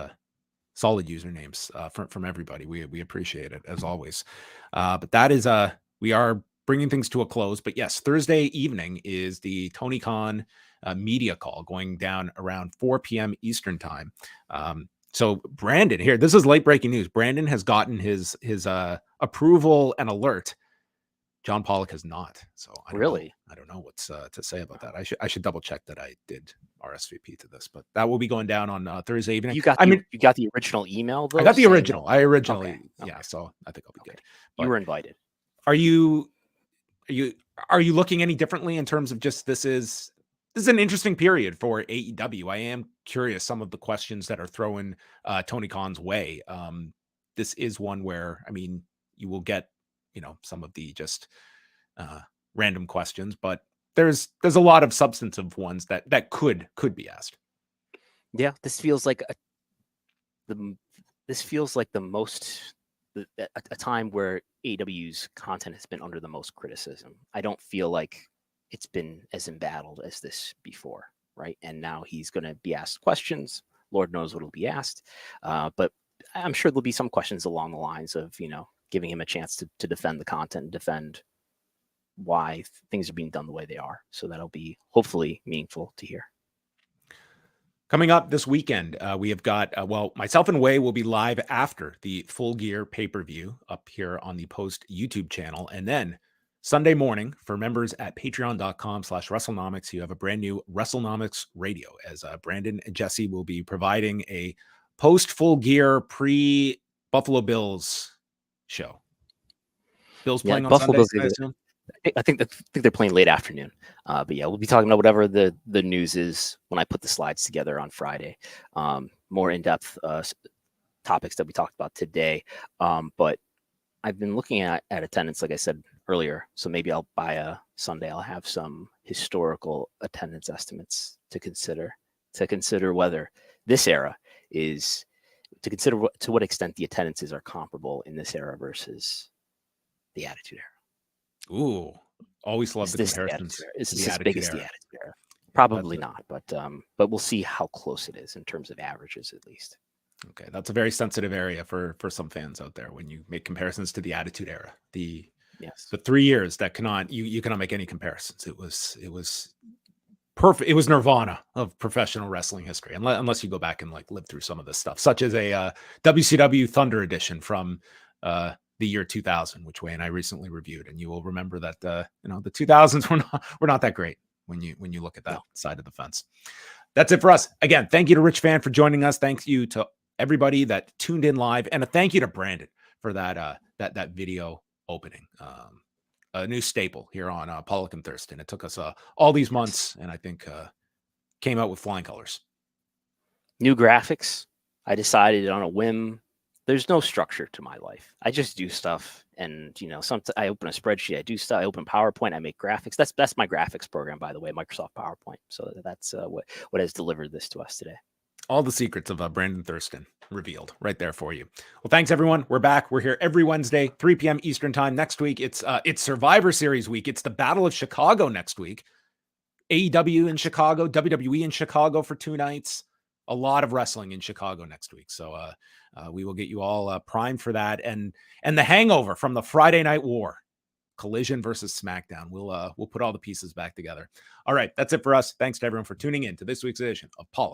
usernames from everybody. We appreciate it as always. But that is we are bringing things to a close. But yes, Thursday evening is the Tony Khan media call going down around 4 p.m. Eastern time. So Brandon here, this is late breaking news. Brandon has gotten his approval and alert. John Pollock has not. So I don't know what's to say about that. I should double check that I did RSVP to this, but that will be going down on Thursday evening. You got the original email though? I got the original. I originally, okay. So I think I'll be good. But you were invited. Are you looking any differently in terms of just this is an interesting period for AEW. I am curious some of the questions that are thrown Tony Khan's way. This is one where, I mean, you will get, some of the just random questions, but there's a lot of substantive ones that could be asked. Yeah, this feels like a time where AEW's content has been under the most criticism. I don't feel like it's been as embattled as this before, right? And now he's going to be asked questions. Lord knows what will be asked, but I'm sure there'll be some questions along the lines of, giving him a chance to defend the content, and defend why things are being done the way they are. So that'll be hopefully meaningful to hear. Coming up this weekend, we have got, myself and Wai will be live after the Full Gear pay-per-view up here on the Post YouTube channel. And then Sunday morning, for members at patreon.com/Wrestlenomics, you have a brand new Wrestlenomics radio, as Brandon and Jesse will be providing a post-Full Gear pre-Buffalo Bills show. Bills playing on Buffalo Sunday, I assume? I think they're playing late afternoon. But yeah, we'll be talking about whatever the news is when I put the slides together on Friday. More in-depth topics that we talked about today. But I've been looking at attendance, like I said earlier. So maybe by a Sunday, I'll have some historical attendance estimates to consider whether this era is, to consider to what extent the attendances are comparable in this era versus the Attitude Era. Ooh, always love the comparisons. Is this as big as the Attitude Era? Probably not, but we'll see how close it is in terms of averages, at least. Okay, that's a very sensitive area for some fans out there when you make comparisons to the Attitude Era. The 3 years that you cannot make any comparisons. It was perfect. It was nirvana of professional wrestling history, unless you go back and live through some of this stuff, such as a WCW Thunder edition from the year 2000, which Wai and I recently reviewed, and you will remember that the 2000s were not that great when you look at that side of the fence. That's it for us. Again, thank you to Rich Fann for joining us. Thank you to everybody that tuned in live, and a thank you to Brandon for that video opening. A new staple here on Pollock and Thurston. It took us all these months, and I think came out with flying colors. New graphics. I decided on a whim. There's no structure to my life. I just do stuff, and sometimes I open a spreadsheet. I do stuff. I open PowerPoint. I make graphics. That's my graphics program, by the way, Microsoft PowerPoint. So that's what has delivered this to us today. All the secrets of Brandon Thurston revealed right there for you. Well, thanks everyone. We're back. We're here every Wednesday, 3 p.m. Eastern time. Next week, it's Survivor Series week. It's the Battle of Chicago next week. AEW in Chicago, WWE in Chicago for 2 nights. A lot of wrestling in Chicago next week. So we will get you all primed for that. And the hangover from the Friday Night War, Collision versus SmackDown. We'll put all the pieces back together. All right, that's it for us. Thanks to everyone for tuning in to this week's edition of Pollock